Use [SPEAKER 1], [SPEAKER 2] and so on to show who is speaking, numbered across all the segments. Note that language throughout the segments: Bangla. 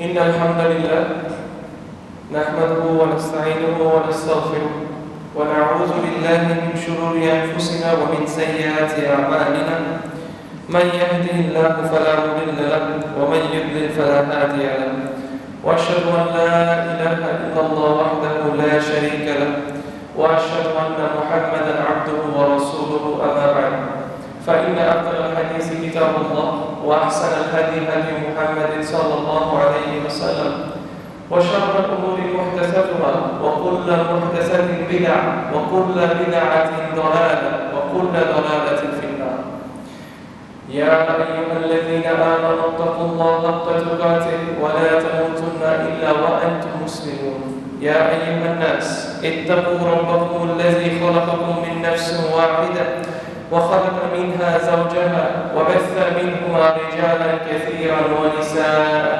[SPEAKER 1] إن الحمد لله نحمده ونستعينه ونستغفره ونعوذ بالله من شرور أنفسنا ومن سيئات أعمالنا. من يهده الله فلا مضل له ومن يضلل فلا هادي له، وأشهد أن لا إله إلا الله وحده لا شريك له، وأشهد أن محمدا عبده ورسوله. أما بعد، فإن أفضل الحديث كتاب الله، وأحسن الهدي هدي محمد صلى الله عليه وسلم، وشر الأمور محدثاتها، وكل محدثة بدعة، وكل بدعة ضلالة، وكل ضلالة في النار. يا أيها الذين آمنوا اتقوا الله حق تقاته ولا تموتن إلا وأنتم مسلمون. يا أيها الناس اتقوا ربكم الذي خلقكم من نفس واحدة وخلق منها زوجها وبث منهما رجالا كثيرا ونساء،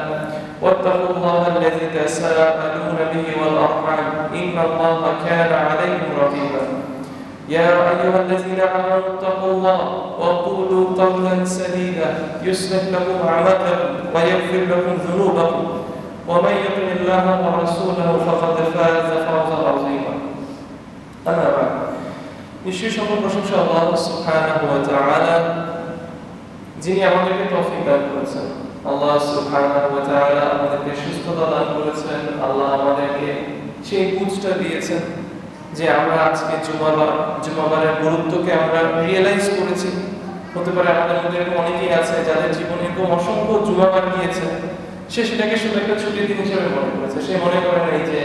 [SPEAKER 1] واتقوا الله الذي تساءلون به والأرحام إن الله كان عليكم رقيبا. يا أيها الذين آمنوا اتقوا الله وقولوا قولا سديدا يصلح لكم أعمالكم ويغفر لكم ذنوبكم، ومن يطع الله ورسوله فقد فاز فوزا عظيما. أما بعد، নিশ্চয়ই সকল প্রশংসা আল্লাহ সুবহানাহু ওয়া তাআলা, যিনি আমাদেরকে তৌফিক দান করেছেন। আল্লাহ সুবহানাহু ওয়া তাআলা আমাদেরকে সুস্থতা দান করেছেন। আল্লাহ আমাদেরকে সেই বুঝটা দিয়েছেন যে আমরা আজকে জুমাবারের গুরুত্বকে আমরা রিয়েলাইজ করেছি। হতে পারে আমাদের মধ্যে এরকম অনেকেই আছে যাদের জীবনে এরকম অসংখ্য জুমাবার গিয়েছে, সে সেটাকে শুধু একটা ছুটির দিন হিসেবে মনে করেছে। সে মনে করে নাই যে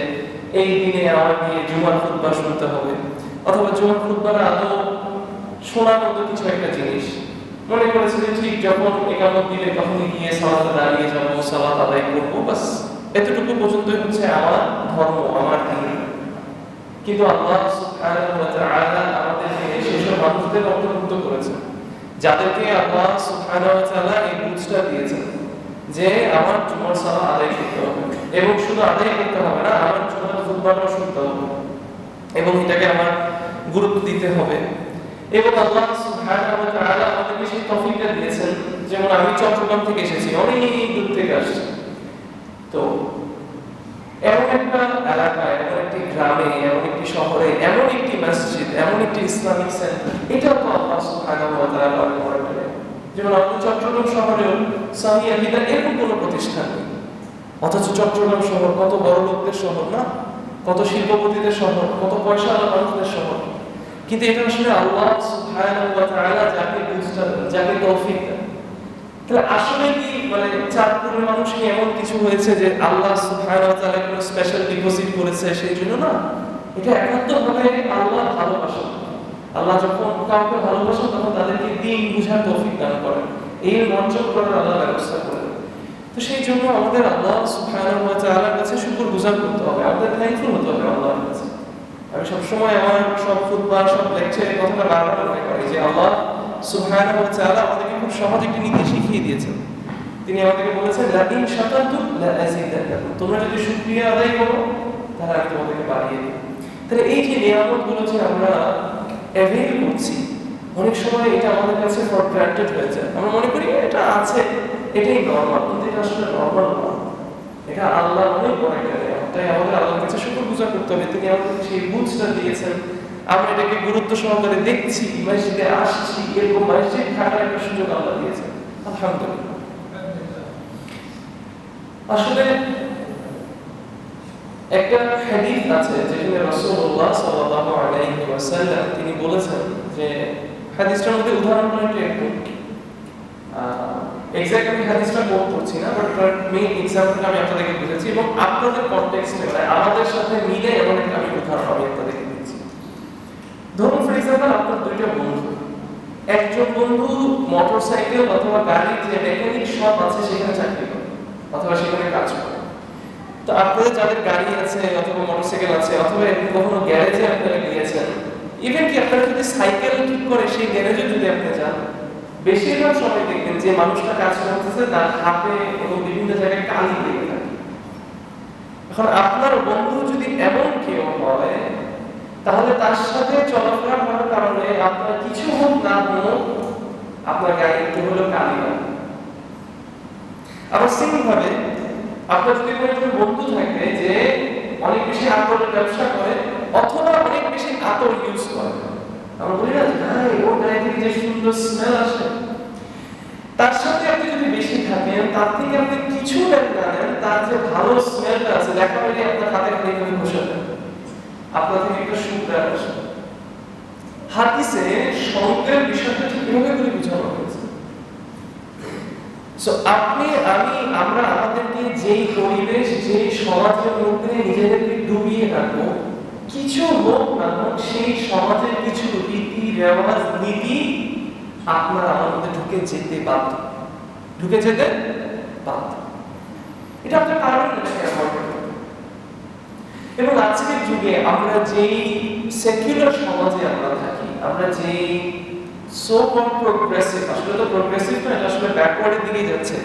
[SPEAKER 1] এই দিনে আমার গিয়ে জুমার খুতবা শুনতে হবে, অথবা জুমার খুতবার আদৌ শোনার মতো কিছু একটা জিনিস মনে করেছে যে ঠিক যখন একামত দিলে তখনই গিয়ে সালাতে দাঁড়িয়ে যাবো, সালাত আদায় করবো, বাস এতটুকু পর্যন্তই হচ্ছে আমার ধর্ম, আমার দিন। কিন্তু আল্লাহ সুবহানাহু ওয়া তাআলা আমাদেরকে সেসব মানুষদের অন্তর্ভুক্ত করেছেন যাদেরকে আল্লাহ সুবহানাহু ওয়া তাআলা এই বুঝটা দিয়েছেন যে আমার জুমার সালাত আদায় করতে হবে, এবং শুধু আদায় করতে হবে না, আমার জুমার খুতবাটাও শুনতে হবে এবং এটাকে আমার গুরুত্ব দিতে হবে। এবং আল্লাহ সুবহানাহু ওয়া তাআলা আমাদেরকে সেই তৌফিকটা দিয়েছেন। যেমন আমি চট্টগ্রাম থেকে এসেছি, অনেক দূর থেকে আসছি, তো এমন একটা এলাকায়, এমন একটি গ্রামে, এমন একটি শহরে, এমন একটি মসজিদ, এমন একটি ইসলামিক সেন্টার, এটাও তো আল্লাহ সুবহানাহু ওয়া তাআলা করে দিলেন। যেমন আমাদের চট্টগ্রাম শহরেও সামিয়া বিদার এরকম কোনো প্রতিষ্ঠান নেই, অথচ চট্টগ্রাম শহর কত বড় লোকদের শহর না, কত শিল্পপতিদের শহর, কত পয়সাওয়ালা মানুষদের শহর। কিন্তু এটা আসলে আল্লাহ সুবহানাহু ওয়া তাআলা যাকে বুঝতে, যাকে তৌফিক দেন। তাহলে আসলে কি মানে চাঁদপুরের মানুষ কি এমন কিছু হয়েছে যে আল্লাহ সুবহানাহু ওয়া তাআলা কোনো স্পেশাল ডিপোজিট করেছে সেই জন্য? না, এটা একান্তভাবে আল্লাহর ভালোবাসা। আল্লাহ যখন কাউকে ভালোবাসেন তখন তাদেরকে দ্বীন বুঝার তৌফিক দান করেন, এই মঞ্চ করার আল্লাহ ব্যবস্থা করেন। তো সেই জন্য আমাদের আল্লাহ সুবহানাহু ওয়া তাআলার কাছে শুকরগুজার করতে হবে, আমাদের থ্যাঙ্কফুল হতে হবে আল্লাহর কাছে। আমি সবসময় আমার সব খুতবা, সব লেকচারে কথাটা বারবার মনে করি যে আল্লাহ সুবহানাহু ওয়া তাআলা আমাদেরকে খুব সহজ একটি নীতি শিখিয়ে দিয়েছেন। তিনি আমাদেরকে বলেছেন, লা ইন শাকারতুম লা আযীদান্নাকুম, তোমরা যদি শুকরিয়া আদায় করো তাহলে আমি তোমাদেরকে বাড়িয়ে দেব। তাহলে এই যে নিয়ামতগুলো যে আমরা অ্যাভেইল করছি, অনেক সময় এটা আমাদের কাছে ফর গ্রান্টেড হয়ে যায়। আমরা মনে করি এটা আছে, এটাই নরমাল, কিন্তু এটা আসলে নরমাল না, এটা আল্লাহ অনেক বড় একটা নিয়ামত। তাই আমাদের আল্লাহর কাছে শুকরগুজার করতে হবে। তিনি আমাদেরকে সেই বুঝটা দিয়েছেন, আমরা এটাকে গুরুত্ব সহকারে দেখছি, মসজিদে আসছি, এরকম মসজিদ থাকার একটা সুযোগ আল্লাহ দিয়েছেন, আলহামদুলিল্লাহ। আসলে একটা হাদিস আছে যেখানে রাসূলুল্লাহ সাল্লাল্লাহু আলাইহি ওয়াসাল্লাম তিনি বলেছেন যে, হাদিসটার মধ্যে উদাহরণটা একটু এক্স্যাক্ট আমি হাদিসটা কোট করছি না, বাট মেইন এক্সাম্পল আমি আপনাদেরকে বুঝাচ্ছি এবং আপনাদের কনটেক্সটে মানে আমাদের সাথে মিলে এমন একটা আমি উদাহরণ আমি আপনাদেরকে দিচ্ছি। ধরুন ফর এক্সাম্পল আপনার দুইটা বন্ধু, একজন বন্ধু মোটরসাইকেল অথবা গাড়ির যে মেকানিক শপ আছে সেখানে চাকরি করে অথবা সেখানে কাজ করে। তো আপনাদের যাদের গাড়ি আছে অথবা মোটরসাইকেল আছে অথবা কখনো গ্যারেজে আপনারা গিয়েছেন, ইভেন কি আপনারা যদি সাইকেল ঠিক করে সেই গ্যারেজে যদি আপনি যান, বেশিরভাগ সময় দেখবেন যে মানুষটা কাজ করতেছে তার হাতে এবং বিভিন্ন জায়গায় কালি লেগে থাকে। এখন আপনার বন্ধু যদি এমন কেউ হয় তাহলে তার সাথে চলাফেরা করার কারণে আপনার কিছু হোক না হোক আপনার গায়ে একটু হলেও কালি লাগে। আবার সেম ভাবে আপনার যদি কোনো একজন বন্ধু থাকে যে অনেক বেশি আতরের ব্যবসা করে অথবা অনেক বেশি আতর ইউজ করে, আমরা বলি না ভাই ওর গায়ে থেকে যে সুন্দর স্মেল আসে, তার সাথে আপনি যদি বেশি থাকেন তার থেকে আপনি কিছু নেন না নেন, তার যে ভালো স্মেলটা আছে দেখা হলে আপনার হাতে হাতে করে বসে দেন, আপনার থেকে একটা সুন্দর আসে। হাদিসে সঙ্গের বিষয়টা ঠিক এভাবে করে বোঝানো হয়েছে। সো আপনি আমি আমরা আমাদেরকে যেই পরিবেশ যেই সমাজের মধ্যে নিজেদেরকে ডুবিয়ে রাখবো, কিছু হোক না হোক সেই সমাজের কিছু রীতি রেওয়াজ নীতি আপনার আমার মধ্যে ঢুকে যেতে বাধ্য, ঢুকে যেতে বাধ্য। এটা আপনার কারণ এবং আজকের যুগে আমরা যেই সেকুলার সমাজে আমরা থাকি, আমরা যেই সো কল্ড প্রোগ্রেসিভ, আসলে তো প্রোগ্রেসিভ না, এটা আসলে ব্যাকওয়ার্ডের দিকে যাচ্ছে,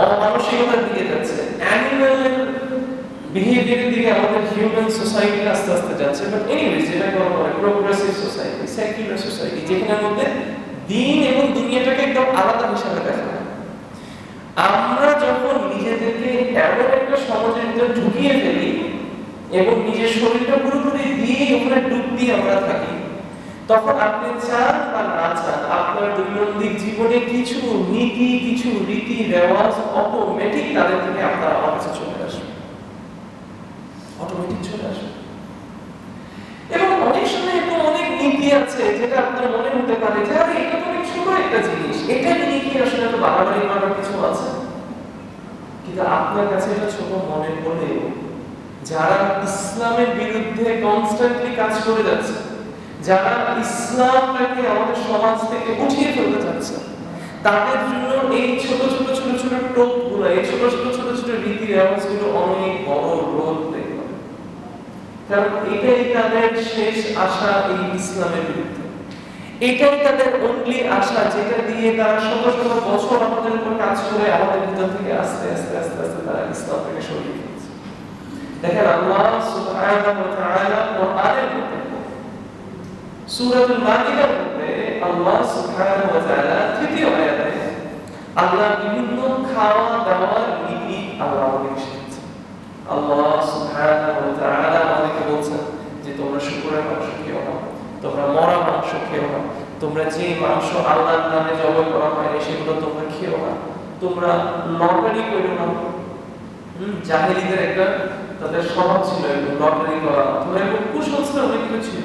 [SPEAKER 1] অমানসিকতার দিকে যাচ্ছে, অ্যানিমাল বিহেভিয়ারের দিকে আমাদের হিউম্যান সোসাইটি আস্তে আস্তে যাচ্ছে। বাট এনিওয়েজ যেটা বলা হয় প্রোগ্রেসিভ সোসাইটি, সেকুলার সোসাইটি, যেখানের মধ্যে দিন এবং দুনিয়াটাকে একদম আলাদা হিসাবে দেখা হয়। আমরা যখন নিজেদেরকে এমন একটা সমাজের ভিতরে ঢুকিয়ে ফেলি এবং নিজের শরীরটা পুরোপুরি দিয়ে ওখানে ডুব দিয়ে আমরা থাকি, তখন আপনি চান বা না চান আপনার দৈনন্দিন জীবনে কিছু নীতি কিছু রীতি রেওয়াজ অটোমেটিক তাদের থেকে আপনার আমার কাছে চলে আসবে, অটোমেটিক চলে আসবে। এবং অনেক সময় এরকম অনেক নীতি আছে যেটা আপনার মনে হতে পারে যে আরে এটা তো অনেক ছোট একটা জিনিস, এটা নিয়ে কি আসলে এত বাড়াবাড়ি করার কিছু আছে, কিন্তু আপনার কাছে এটা ছোট মনে হলেও যারা ইসলামের বিরুদ্ধে কনস্ট্যান্টলি কাজ করে যাচ্ছে, যারা ইসলামটাকে আমাদের সমাজ থেকে উঠিয়ে ফেলতে চাচ্ছে, তাদের জন্য এই ছোট ছোট ছোট ছোট টোপগুলো, এই ছোট ছোট ছোট ছোট রীতি রেওয়াজগুলো অনেক বড় রোল প্লে করে। কারণ এটাই তাদের শেষ আশা এই ইসলামের বিরুদ্ধে, এটাই তাদের অনলি আশা যেটা দিয়ে তারা শত শত বছর আমাদের উপর কাজ করে আমাদের ভিতর থেকে আস্তে আস্তে আস্তে আস্তে তারা ইসলাম থেকে সরিয়ে ফেলছে। দেখেন আল্লাহ সুবহানাহু ওয়া তাআলা কোরআনের মধ্যে সূরাতুল মাইদার মধ্যে আল্লাহ সুবহানাহু ওয়া তাআলা তৃতীয় আয়াতে আল্লাহ বিভিন্ন খাওয়া দাওয়ার নীতি আল্লাহ আমাদেরকে শিখিয়েছেন। আল্লাহ সুবহানাহু ওয়া তাআলা আমাদেরকে বলছেন যে তোমরা শুকরের মাংস খেও না, তোমরা মরা মাংস খেও না, তোমরা যে মাংস আল্লাহর নামে জবাই করা হয়নি সেগুলো তোমরা খেও না, তোমরা লটারি করো না। জাহেলিদের একটা তাদের স্বভাব ছিল একটু লটারি করা, তোমরা একটু কুসংস্কার অনেক কিছু ছিল,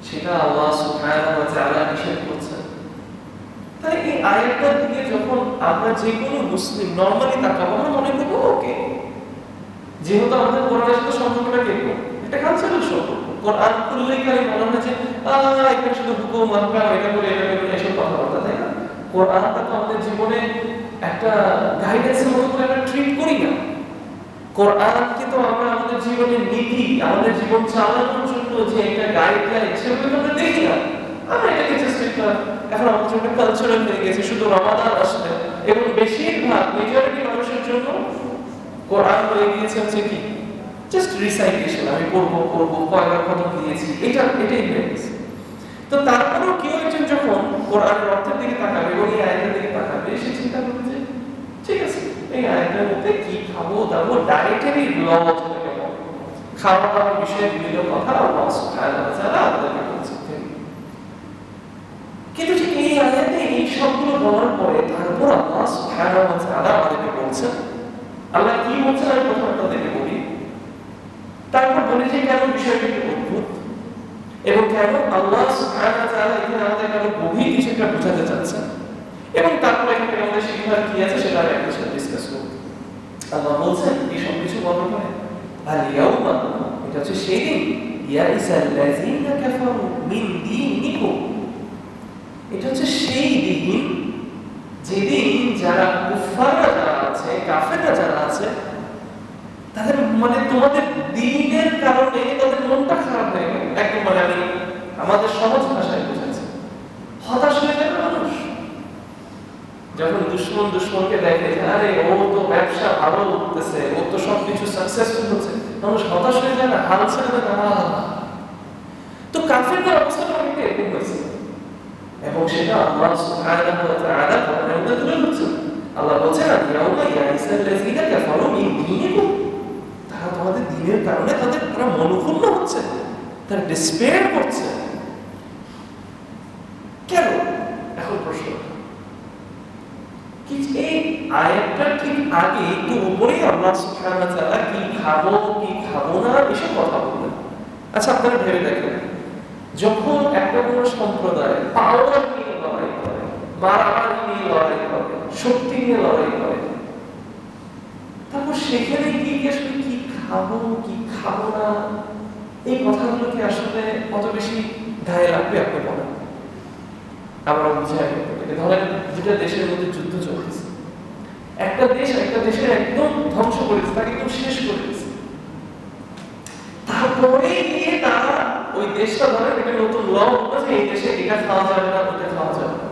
[SPEAKER 1] সেটা আল্লাহ সুবহানাহু ওয়া তাআলা নিষেধ করছেন। তাই এই আয়াতটার দিকে যখন আমরা যে কোনো মুসলিম নরমালি তাকাবো, আমরা মনে করবো ওকে, যেহেতু আমাদের কোরআনের সাথে সম্পর্কটা কেমন, এটা কালচারাল সম্পর্ক। কোরআন খুললেই খালি মনে হয় যে এখানে শুধু হুকুম আহকাম এটা করে এটা করে এসব কথাবার্তা, তাই না? কোরআনটা তো আমাদের জীবনে একটা গাইডেন্সের মতো করে আমরা ট্রিট করি না। কোরআনকে তো আমরা আমাদের জীবনের নীতি, আমাদের জীবন চালানোর জন্য যে একটা গাইডলাইন সেগুলো আমরা দেখি না। আমরা এটাকে জাস্ট একটা এখন আমাদের জন্য কালচারাল হয়ে গেছে, শুধু রমাদান আসলে এবং বেশিরভাগ মেজরিটি মানুষের জন্য কোরআন হয়ে গিয়েছে হচ্ছে কি জাস্ট রিসাইটেশন, আমি পড়বো কয়বার খতম দিয়েছি, এটাই হয়ে গেছে। তো তারপরেও কেউ একজন যখন কোরআনের অর্থের দিকে তাকাবে এবং এই আয়াতের দিকে তাকাবে, সে চিন্তা করবে যে ঠিক আছে এই আয়াতের মধ্যে কি খাবো দাবো, ডায়েটারি ল খাওয়া দাওয়ার বিষয়ে বিভিন্ন কথা আল্লাহ সুবহানাহু ওয়া তাআলা আমাদেরকে বলছেন। কিন্তু ঠিক এই আয়াতে এই সবগুলো বলার পরে তারপর আল্লাহ সুবহানাহু ওয়া তাআলা আমাদেরকে বলছেন, আল্লাহ কি বলছেন আমি প্রথমে আপনাদেরকে বলি, তারপর বলি যে কেন বিষয়টি অদ্ভুত এবং কেন আল্লাহ সুবহানাহু ওয়া তাআলা এখানে আমাদের কাছে গভীর কিছু একটা বোঝাতে চাচ্ছেন, এবং তারপরে এখানে আমাদের শিক্ষার কি আছে সেটা আমি আপনার সাথে ডিসকাস করব। আল্লাহ বলছেন এই সব কিছু বলার পরে আল ইয়াউমা, এটা হচ্ছে সেই দিন, ইয়াইসাল্লাযীনা কাফারু মিন দীনিকুম, এটা হচ্ছে সেই দিন যেদিন যারা কুফাররা যারা আছে, কাফেররা যারা আছে, তাদের মানে তোমাদের দ্বীনের কারণে তাদের মনটা খারাপ হয়ে গেল, একদম মানে আমি আমাদের সহজ ভাষায় বোঝাচ্ছি, হতাশ হয়ে যাবে মানুষ যখন দুশ্মনকে দেখে যে আরে ও তো ব্যবসা ভালো উঠতেছে, ও তো সবকিছু সাকসেসফুল হচ্ছে, মানুষ হতাশ হয়ে যায় না, হাল ছেড়ে দেয় না। তো কাফেরদের অবস্থাটা অনেকটা এরকম হয়েছে এবং সেটা আল্লাহ সুবহানাহু ওয়া তাআলা কোরআনের মধ্যে তুলে ধরছেন। আল্লাহ বলছেন না, ইয়াউমা ইয়াইসাল্লাযীনা কাফারু মিন দীনিকুম, তারা তোমাদের দ্বীনের কারণে তারা মনোক্ষুণ্ণ হচ্ছে, তারা ডিসপেয়ার করছে। কেন? এখন প্রশ্ন কি, এই আয়াতটা ঠিক আগে একটু উপরেই আল্লাহ সুবহানাহু ওয়া তাআলা কি খাবো কি খাবো না এসব কথা বললেন। আচ্ছা, আপনারা ভেবে দেখেন, যখন একটা কোনো সম্প্রদায় পাওয়ার নিয়ে লড়াই করে, মারামারি নিয়ে লড়াই করে, শক্তি নিয়ে লড়াই করে, তারপর সেখানে কি আসলে কি খাবো কি খাবো না এই কথাগুলো কি আসলে কত বেশি গায়ে লাগবে আপনি বলেন? আমরা বুঝাই, ধরেন দুটা দেশের মধ্যে যুদ্ধ চলতেছে, একটা দেশ একটা দেশের একদম ধ্বংস করেছে, তাকে একদম শেষ করে দিয়েছে, তারপরে গিয়ে তারা ওই দেশটা ধরেন একটা নতুন ল বলেছে এই দেশে এটা খাওয়া যাবে না ওটা খাওয়া যাবে না।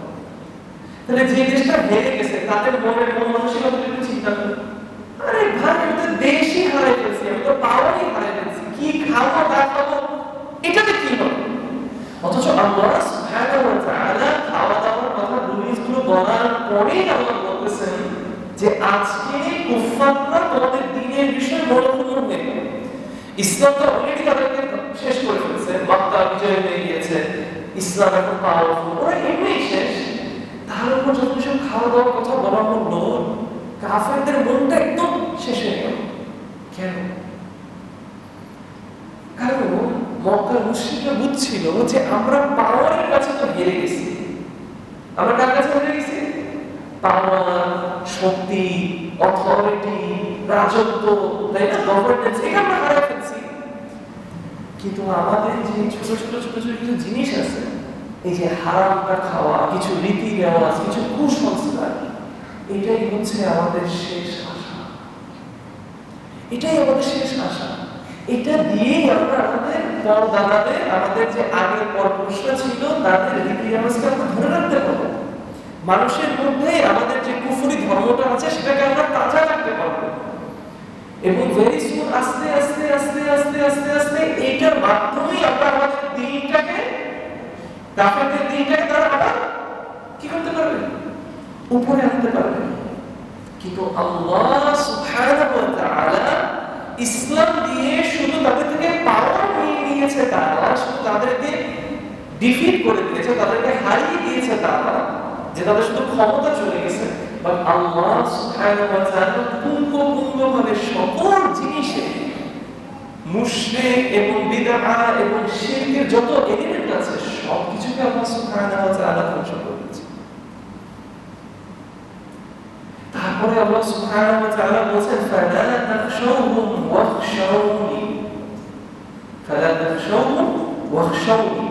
[SPEAKER 1] তাহলে যে দেশটা হেরে গেছে তাদের মনের মন মানসিকতা একটু চিন্তা করে, আরে ভাই আমি তো দেশই হারাই ফেলছি, আমি তো পাওয়ারই হারাই ফেলছি, কি খাবো না খাবো এটাতে কি হবে? অথচ আল্লাহ সুবহানাহু ওয়া তাআলা খাওয়া দাওয়ার কথা রুলসগুলো বলার পরেই আল্লাহ বলতেছেন যে আজকে কুফফাররা তোমাদের দ্বীনের বিষয়ে মনোক্ষুণ্ণ হয়ে গেল। ইসলাম তো অলরেডি তাদেরকে শেষ করে ফেলছে, মক্কা বিজয় হয়ে গিয়েছে, ইসলাম এখন পাওয়ারফুল, ওরা এমনি শেষ। তার উপর যখন সব খাওয়া দাওয়ার কথা বলা হলো, কাফেরদের মনটা একদম শেষ হয়ে গেল। কেন? কারণ মক্কার মুশরিকরা বুঝছিল যে আমরা পাওয়ারের কাছে তো হেরে গেছি। আমরা কার কাছে হেরে গেছি? পাওয়ার, শক্তি, অথরিটি, রাজত্ব, তাই না, গভর্নেন্স, এটা আমরা হারিয়ে ফেলছি। কিন্তু আমাদের যে ছোট ছোট ছোট ছোট কিছু জিনিস আছে, এই যে হারামটা খাওয়া, কিছু রীতি রেওয়াজ, কিছু কুসংস্কার, এটাই হচ্ছে আমাদের শেষ আশা। এটাই আমাদের শেষ আশা। এটা দিয়েই আমরা আমাদের পরদাদাদের, আমাদের যে আগের পরপুরুষরা ছিল তাদের রীতি রেওয়াজকে আমরা ধরে রাখতে পারবো। মানুষের মধ্যে আমাদের যে কুফরি ধর্মটা আছে সেটাকে আমরা তাজা রাখতে পারবো। এবং ভেরি সুন আস্তে আস্তে আস্তে আস্তে আস্তে আস্তে এইটার মাধ্যমেই আমরা আমাদের দ্বীনটাকে, কাফেরদের দ্বীনটাকে তারা আবার কি করতে পারবে? উপরে আনতে পারবে। কিন্তু আল্লাহ সুবহানাহু ওয়া তাআলা ইসলাম দিয়ে শুধু তাদের থেকে পাওয়ার নিয়ে নিয়েছে, তারা শুধু তাদেরকে ডিফিট করে দিয়েছে, তাদেরকে হারিয়ে দিয়েছে, তারা যে তাদের শুধু ক্ষমতা চলে গেছে। বাট আল্লাহ সুবহানাহু ওয়া তাআলা পুঙ্খানুপুঙ্খভাবে সকল জিনিসে মুশরিক এবং বিদআ এবং শিরকের যত এলিমেন্ট আছে সবকিছুকে আল্লাহ সুবহানাহু ওয়া তাআলা ধ্বংস করে দিয়েছে। তারপরে আল্লাহ সুবহানাহু ওয়া তাআলা বলেন ফালা তাখশাউহুম ওয়াখশাউনি, ফালা তাখশাউহুম ওয়াখশাউনি।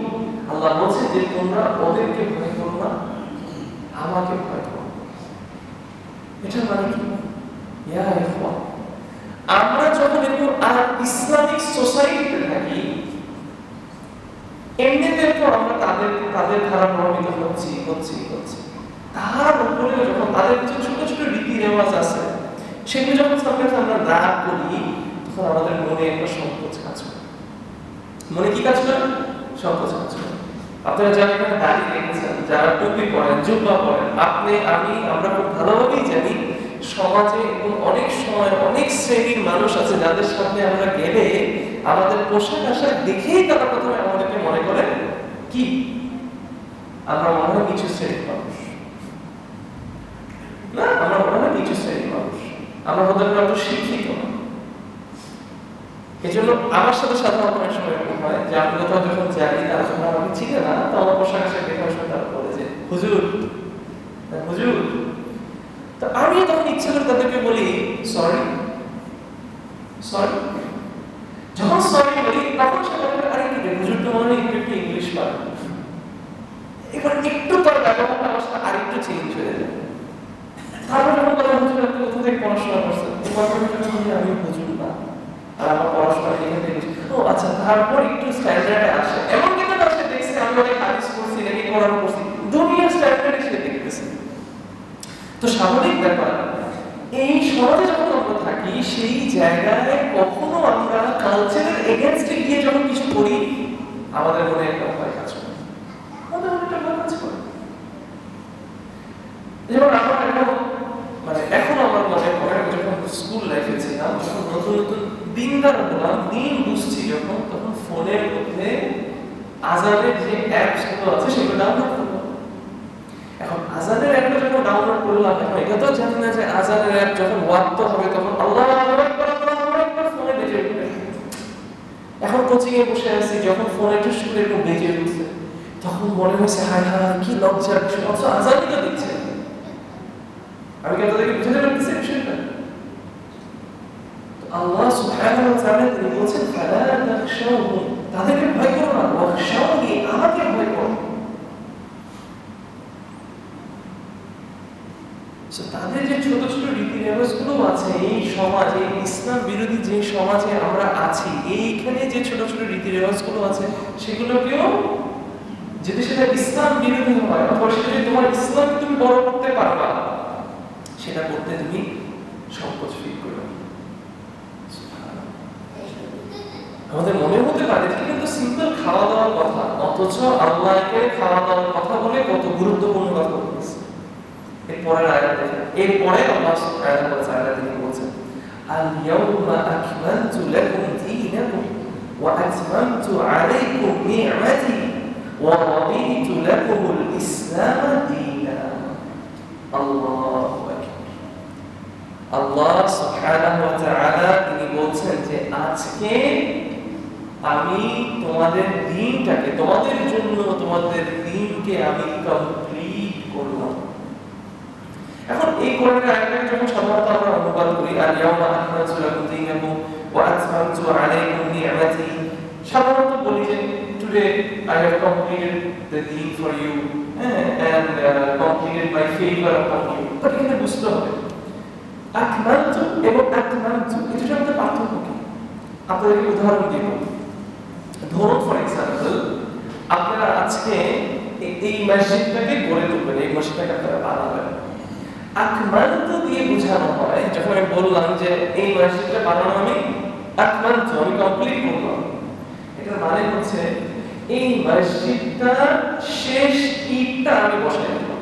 [SPEAKER 1] আল্লাহ বলেন যে তোমরা ওদেরকে ভয় করো না, আমাকে ভয় করো। এটা মানে কি? ইয়া ইখওয়ান, আমরা যখন এরকম আর ইসলামিক সোসাইটিতে থাকি, এমনিতে তো আমরা তাদের ধারা প্রভাবিত হচ্ছি। তার উপরে যখন তাদের কিছু ছোট ছোট রীতি রেওয়াজ আছে, সেগুলো যখন আমরা রাগ করি, তখন আমাদের মনে একটা সংকোচ কাজ করে। মনে কি কাজ করে? সংকোচ কাজ করে। আপনারা যারা এখানে দাঁড়িয়ে দেখেছেন, যারা টুপি পরেন, জুব্বা পরেন, আপনি আমি আমরা খুব ভালোভাবেই জানি সমাজে অনেক সময় অনেক শ্রেণীর মানুষ আছে যাদের সামনে আমরা গেলে আমাদের পোশাক আশাক দেখেই তারা প্রথমে আমাদেরকে মনে করে কি আমরা মনে হয় নিচু শ্রেণীর মানুষ, না আমরা মনে হয় নিচু শ্রেণীর মানুষ, আমরা হতে পারি শিক্ষিত। এই জন্য আমার সাথে সাধারণত অনেক সময় এরকম হয় যে আমি কোথাও যখন যাই তারা যখন আমাকে চিনে না, তো আমার পোশাক আশাক দেখে সময় তারা বলে যে হুজুর হুজুর। তো আমি তখন ইচ্ছা করে তাদেরকে বলি সরি সরি। যখন সরি বলি তখন সে বলে আরে কি হুজুর তো মনে হয় একটু ইংলিশ পারে, এবার একটু তার ব্যবহার অবস্থা আর একটু চেঞ্জ হয়ে যায়। তারপর যখন বলে হুজুর আপনি কোথা থেকে পড়াশোনা করছেন, আমি হুজুর না আর আমার পড়াশোনা এখান থেকে, ও আচ্ছা, তারপর একটু স্ট্যান্ডার্ডে আসে। এমন কিন্তু না সে দেখছে আমি অনেক হাদিস পড়ছি নাকি কোরআন পড়ছি, দুনিয়ার স্ট্যান্ডার্ডে সে দেখতেছে। তো স্বাভাবিক ব্যাপার, এই সমাজে যখন আমরা থাকি সেই জায়গায় কখনো আমরা কালচারের এগেইনস্টে গিয়ে যখন কিছু করি আমাদের মনে একটা ভয় কাজ করে, আমাদের মনে একটা ভয় কাজ করে। যেমন আমরা এখন ছিলাম, যখন নতুন নতুন দিনদার হলাম, দিন বুঝছি যখন, তখন ফোনের মধ্যে আজানের যে অ্যাপস গুলো আছে সেগুলো ডাউনলোড করলাম। এখন আজানের অ্যাপটা যখন ডাউনলোড করলাম, এখন এটা তো জানি না যে আজানের অ্যাপ যখন ওয়াক্ত হবে তখন আল্লাহু আকবার আল্লাহু আকবার ফোনে বেজে উঠবে। এখন কোচিং এ বসে আছি, যখন ফোনে টুস করে এরকম বেজে উঠছে, তখন মনে হয়েছে হায় হায় কি লজ্জার বিষয়, অথচ আজানই তো দিচ্ছে। আমি কি আপনাদেরকে বুঝাতে পারতেছি বিষয়টা? আল্লাহ সুবহানাহু ওয়া তাআলা তিনি বলেছেন ফালা তাখশাউহুম, তাদেরকে ভয় করো না, ওয়াখশাউনি, আমাকে ভয় করো। তাদের যে ছোট ছোট রীতি রেওয়াজগুলো আছে এই সমাজে, ইসলাম বিরোধী যে সমাজে আমরা আছি, এইখানে যে ছোট ছোট রীতি রেওয়াজগুলো আছে সেগুলোকেও যদি সেটা ইসলাম বিরোধী হয় অথবা সেটা যদি তোমার ইসলাম তুমি বড় করতে পারবা, সেটা করতে তুমি সংকোচ ফিল করো। আমাদের মনে হতে পারে যে কিন্তু সিম্পল খাওয়া দাওয়ার কথা, অথচ আল্লাহকে খাওয়া দাওয়ার কথা বলে কত গুরুত্বপূর্ণ কথা বলতেছে। এরপরের আয়াতে, এরপরে আল্লাহ সুবহানাহু ওয়া তাআলা তিনি বলেছেন আল ইয়াউমা আকমালতু লাকুম দীনাকুম ওয়া আতমামতু আলাইকুম নি'মাতি ওয়া রাদিতু লাকুমুল ইসলাম দীনান। আল্লাহু আকবার। আল্লাহ সুবহানাহু ওয়া তাআলা তিনি বলছেন যে আজকে আমি তোমাদের দ্বীনটাকে, তোমাদের জন্য তোমাদের দ্বীনকে আমি কমপ্লিট করলাম। এখন এই কোরআনের আয়াতটাকে যখন সাধারণত আমরা অনুবাদ করি আল ইয়াউমা আকমালতু লাকুম দীনাকুম ওয়া আতমামতু আলাইকুম নি'মাতি, সাধারণত বলি যে today I have completed the দীন for you and completed my favor upon you। But এখানে বুঝতে হবে আকমালতু এবং আতমামতু এটার মধ্যে পার্থক্য কি? আপনাদেরকে উদাহরণ দিব। ধরুন ফর এক্সাম্পল আপনারা আজকে এই মসজিদটাকে গড়ে তুলবেন, এই মসজিদটাকে আপনারা বানাবেন। আকমালতু দিয়ে বোঝানো হয়, যখন আমি বললাম যে এই মসজিদটা বানানো আমি আকমালতু, আমি কমপ্লিট করলাম, এটার মানে হচ্ছে এই মসজিদটা শেষ ইটটা আমি বসাই দিলাম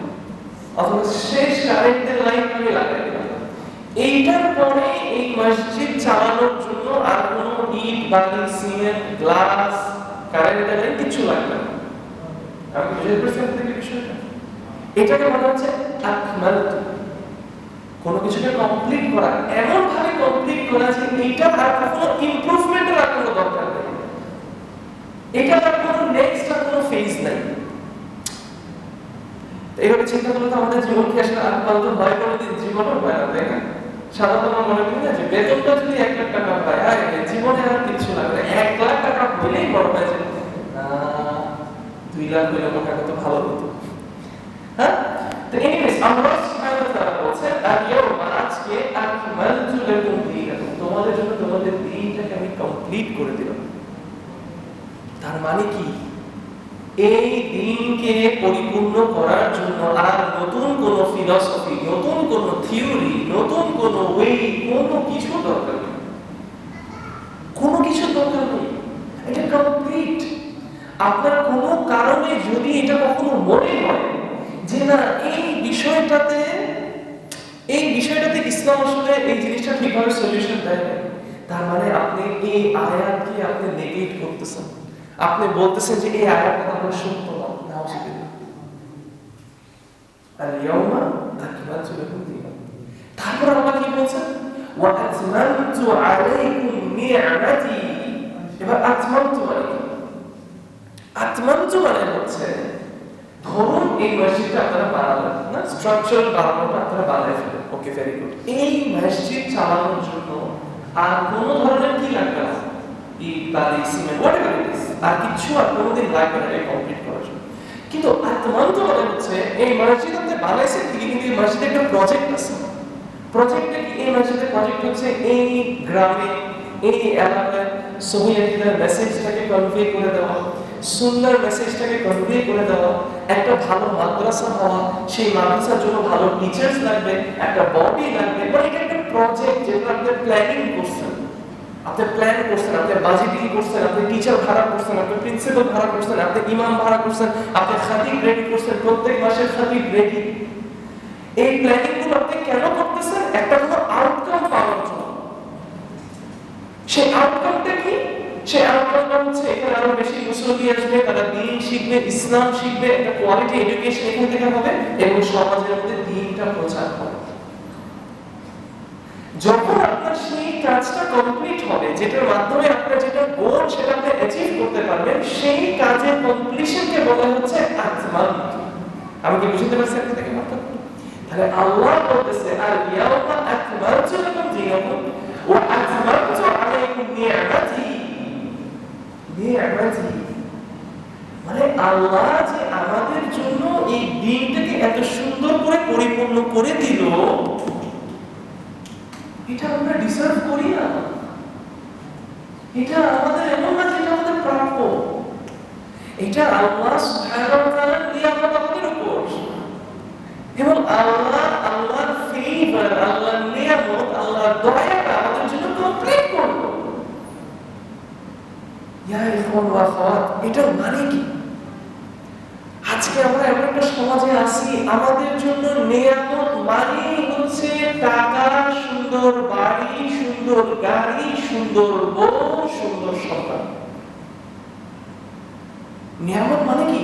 [SPEAKER 1] অথবা শেষ কারেন্টের লাইন আমি লাগাই দিলাম। এইটার পরে এই মসজিদ চালানোর জন্য আর কোনো ইট, বালি, সিমেন্ট, গ্লাস, কারেন্টের লাইন কিছু লাগবে না। আমি বুঝতে পারছি আপনাদের বিষয়টা? এটাকে বলা হচ্ছে আকমালতু, কোনো কিছুকে কমপ্লিট করা, এমন ভাবে কমপ্লিট করা যে এইটা আর কোনো ইমপ্রুভমেন্টের আর কোনো দরকার নেই, এটা আর কোনো নেক্সট আর কোনো ফেজ নাই। এইভাবে চিন্তা করলে তো আমাদের জীবন কি আসলে আকমালতু হয়? কোনোদিন জীবনও হয় না, তাই না? সাধারণত আমরা মনে করি না যে বেতনটা যদি 1 লাখ টাকা পায় আর জীবনে আর কিছু লাগবে না, 1 লাখ টাকা হলেই বড় হয়ে যায়, 2 লাখ হলে মনে হয় কত ভালো হতো। হ্যাঁ, তো এনিওয়েজ আল্লাহ সুবহানাহু ওয়া তাআলা বলেন আল-ইয়াউমা, আজকে আকমালতু লাকুম দীনাকুম, তোমাদের জন্য তোমাদের দ্বীনটাকে আমি কমপ্লিট করে দিলাম। তার মানে কি? এই দ্বীনকে পরিপূর্ণ করার জন্য আর নতুন কোন ফিলসফি, নতুন কোন থিওরি, নতুন কোন ওয়ে, কোনো কিছু দরকার নেই, কোনো কিছু দরকার নেই, এটা কমপ্লিট। আপনার কোনো কারণে যদি এটা কখনো মনে হয় যে না এই বিষয়টাতে ইসলাম আসলে এই জিনিসটা ঠিকভাবে সলিউশন দেয়, তার মানে আপনি এই আয়াতকে আপনি নেগেট করতেছেন, আপনি বলতেছেন যে এই আয়াতটা আমরা সত্য না। নাউজুবিল্লাহ। আল-ইয়াউমা আকমালতু লাকুম দীনাকুম, তারপর আল্লাহ কি বলছেন? ওয়া আতমামতু আলাইকুম নি'মাতি। এবার আতমামতু মানে কি? আতমামতু মানে হচ্ছে ধরুন এই মসজিদটা আপনারা বানালেন না, স্ট্রাকচারাল বানানোটা আপনারা বানাই ফেলেন, ওকে ভেরি গুড। এই মসজিদ চালানোর জন্য আর কোনো ধরনের কি লাগবে না, ইট, বালি, সিমেন্ট, হোয়াটএভার ইট ইজ, আর কিছু আর কোনোদিন লাগবে না এটা কমপ্লিট করার জন্য। কিন্তু আতমামতু মানে হচ্ছে এই মসজিদ আপনি বানাইছেন ঠিকই, কিন্তু এই মসজিদে একটা প্রজেক্ট আছে। প্রজেক্টটা কি? এই মসজিদের প্রজেক্ট হচ্ছে এই গ্রামে, এই এলাকায় সহিয়ার মেসেজটাকে কনভে করে দেওয়া, সুন্নাহর মেসেজটাকে কনভে করে দেওয়া, একটা ভালো মাদ্রাসা হওয়া, সেই মাদ্রাসার জন্য ভালো টিচার্স লাগবে, একটা বডি লাগবে। মানে এটা একটা প্রজেক্ট যেটা আপনি প্ল্যানিং করছেন, আপনি প্ল্যান করছেন, আপনি বাজেটিং করছেন, আপনি টিচার ভাড়া করছেন, আপনি প্রিন্সিপাল ভাড়া করছেন, আপনি ইমাম ভাড়া করছেন, আপনি খাতিব রেডি করছেন, প্রত্যেক মাসের খাতিব রেডি। এই প্ল্যানিং গুলো আপনি কেন করতেছেন? একটা কোনো আউটকাম পাওয়ার জন্য। সেই আউটকামটা কি? সেই আউটকামটা হচ্ছে এখানে আরো বেশি মুসলমান আসবে, তারা দ্বীন শিখবে, ইসলাম শিখবে, একটা কোয়ালিটি এডুকেশন এখান থেকে হবে এবং সমাজের মধ্যে দ্বীনটা প্রচার হবে। যখন আপনার সেই কাজটা কমপ্লিট হবে, যেটার মাধ্যমে আপনার যেটা গোল সেটা আপনি অ্যাচিভ করতে পারবেন, সেই কাজের কমপ্লিশনকে বলা হচ্ছে আতমামতু। আমি কি বুঝতে পারছি একটা থেকে পার্থক্য? তাহলে আল্লাহ বলতেছে আর ইয়াউমা আকমালতু লাকুম দীনাকুম ওয়া আতমামতু আলাইকুম নি'মাতি। নি'মাতি মানে আল্লাহ যে আমাদের জন্য এই দিনটাকে এত সুন্দর করে পরিপূর্ণ করে দিল, এটা আমরা ডিজার্ভ করি না। এটা আমাদের এমন না যে এটা আমাদের প্রাপ্য। এটা আল্লাহ সুবহানাহু ওয়া তাআলার নিয়ামত আমাদের উপর, এবং আল্লাহর ফেভার, আল্লাহর নিয়ামত, আল্লাহর দয়াটা আমাদের জন্য কমপ্লিট করলো। ইয়া ইখওয়ান ওয়া আখাওয়াত, এটার মানে কি? আজকে আমরা এমন একটা সমাজে আছি, আমাদের জন্য নিয়ামত মানে হচ্ছে টাকা, সুন্দর বাড়ি, সুন্দর গাড়ি, সুন্দর বউ, সুন্দর সন্তান। নিয়ামত মানে কি?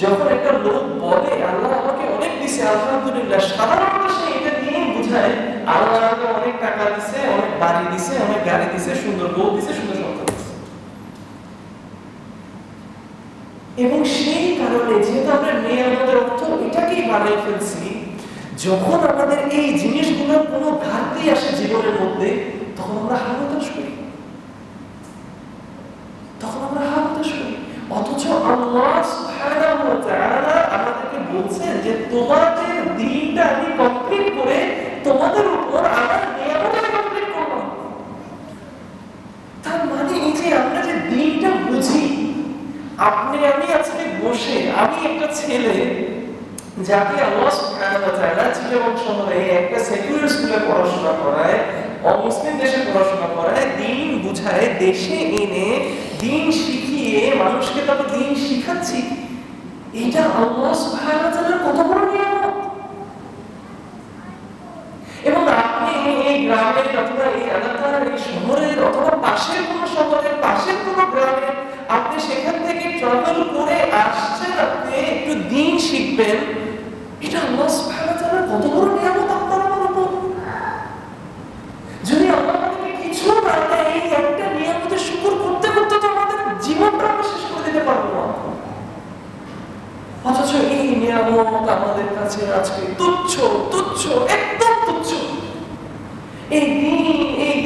[SPEAKER 1] যখন একটা লোক বলে আল্লাহ আমাকে অনেক দিছে আলহামদুলিল্লাহ, সাধারণত সে এটা নিয়ে বোঝায় আল্লাহ আমাকে অনেক টাকা দিছে, অনেক বাড়ি দিছে, অনেক গাড়ি দিছে, সুন্দর বউ দিছে, সুন্দর সন্তান দিছে। এবং সেই কারণে যেহেতু আমরা নিয়ামতের অর্থ এটাকেই বানিয়ে ফেলছি, যখন আমাদের এই জিনিসগুলোর কোনো ঘাটতি আসে জীবনের মধ্যে, তখন আমরা হতাশ করি, অথচ আল্লাহ সুবহানাহু ওয়া তাআলা আমাদেরকে বলছেন যে তোমাদের দ্বীনটা আমি কমপ্লিট করে তোমাদের উপর আমার নিয়ামত কমপ্লিট করলাম। তার মানে এই যে আমরা যে দ্বীনটা বুঝি, আপনি আমি আজকে বসে, আমি একটা ছেলে যাকে আল্লাহ সুবহানাহু ওয়া তাআলা চিটাগং শহরে একটা সেকুলার স্কুলে পড়াশোনা করায়, অমুসলিম দেশে পড়াশোনা করায়, দ্বীন বুঝায়, দেশে এনে দ্বীন শিখিয়ে মানুষকে তারপর দ্বীন শিখাচ্ছি, এটা আল্লাহ সুবহানাহু ওয়া তাআলার কত বড় নিয়ামত। এবং আপনি এই গ্রামের অথবা এই এলাকার, এই শহরের অথবা পাশের কোনো শহরের, পাশের কোনো গ্রামে আপনি সেখান থেকে ট্রাভেল করে আসছেন, আপনি একটু দ্বীন শিখবেন, এটা আল্লাহ সুবহানাহু ওয়া তাআলার কত বড় নিয়ামত আপনার আমার উপর। যদি আল্লাহ আমাদেরকে কিছু না দেয়, এই একটা নিয়ামতের শুকর করতে করতে তো আমাদের জীবনটা আমরা শেষ করে দিতে পারবো না। অথচ এই নিয়ামত আমাদের কাছে আজকে তুচ্ছ, তুচ্ছ, একদম তুচ্ছ। এই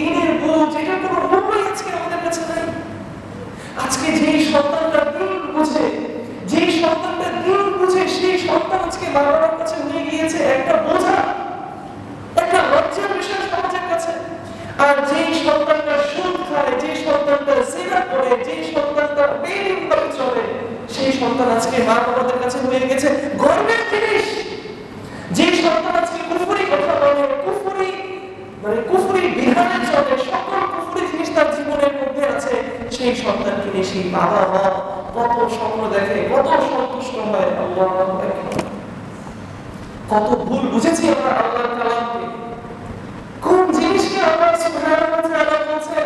[SPEAKER 1] দিনের বোঝ, এটার কোনো মূল্যই আজকে আমাদের কাছে নাই। আজকে যেই সন্তানটা দিন বুঝে, যেই সন্তানটা দিন বুঝে, সেই সন্তান আজকে মা বাবার কাছে হয়ে গিয়েছে একটা বোঝা, একটা লজ্জার বিষয় সমাজের কাছে। আর যেই সন্তানটা সুদ খায়, যেই সন্তানটা জিনা করে, যেই সন্তানটা বেঈমানভাবে চলে, সেই সন্তান আজকে মা বাবাদের কাছে হয়ে গেছে গর্বের জিনিস। যেই সন্তান আজকে কুফরি কথা বলে, কুফরি বিধানে চলে, সকল কুফরি জিনিস তার জীবনের মধ্যে আছে, সেই সন্তানকে নিয়ে সেই বাবা মা কত স্বপ্ন দেখে, কত সন্তুষ্ট হয়। আল্লাহু আকবার। কত ভুল বুঝেছি আমরা আল্লাহর কালামকে। কোন জিনিসকে আল্লাহ সুবহানাহু ওয়া তাআলা বলছেন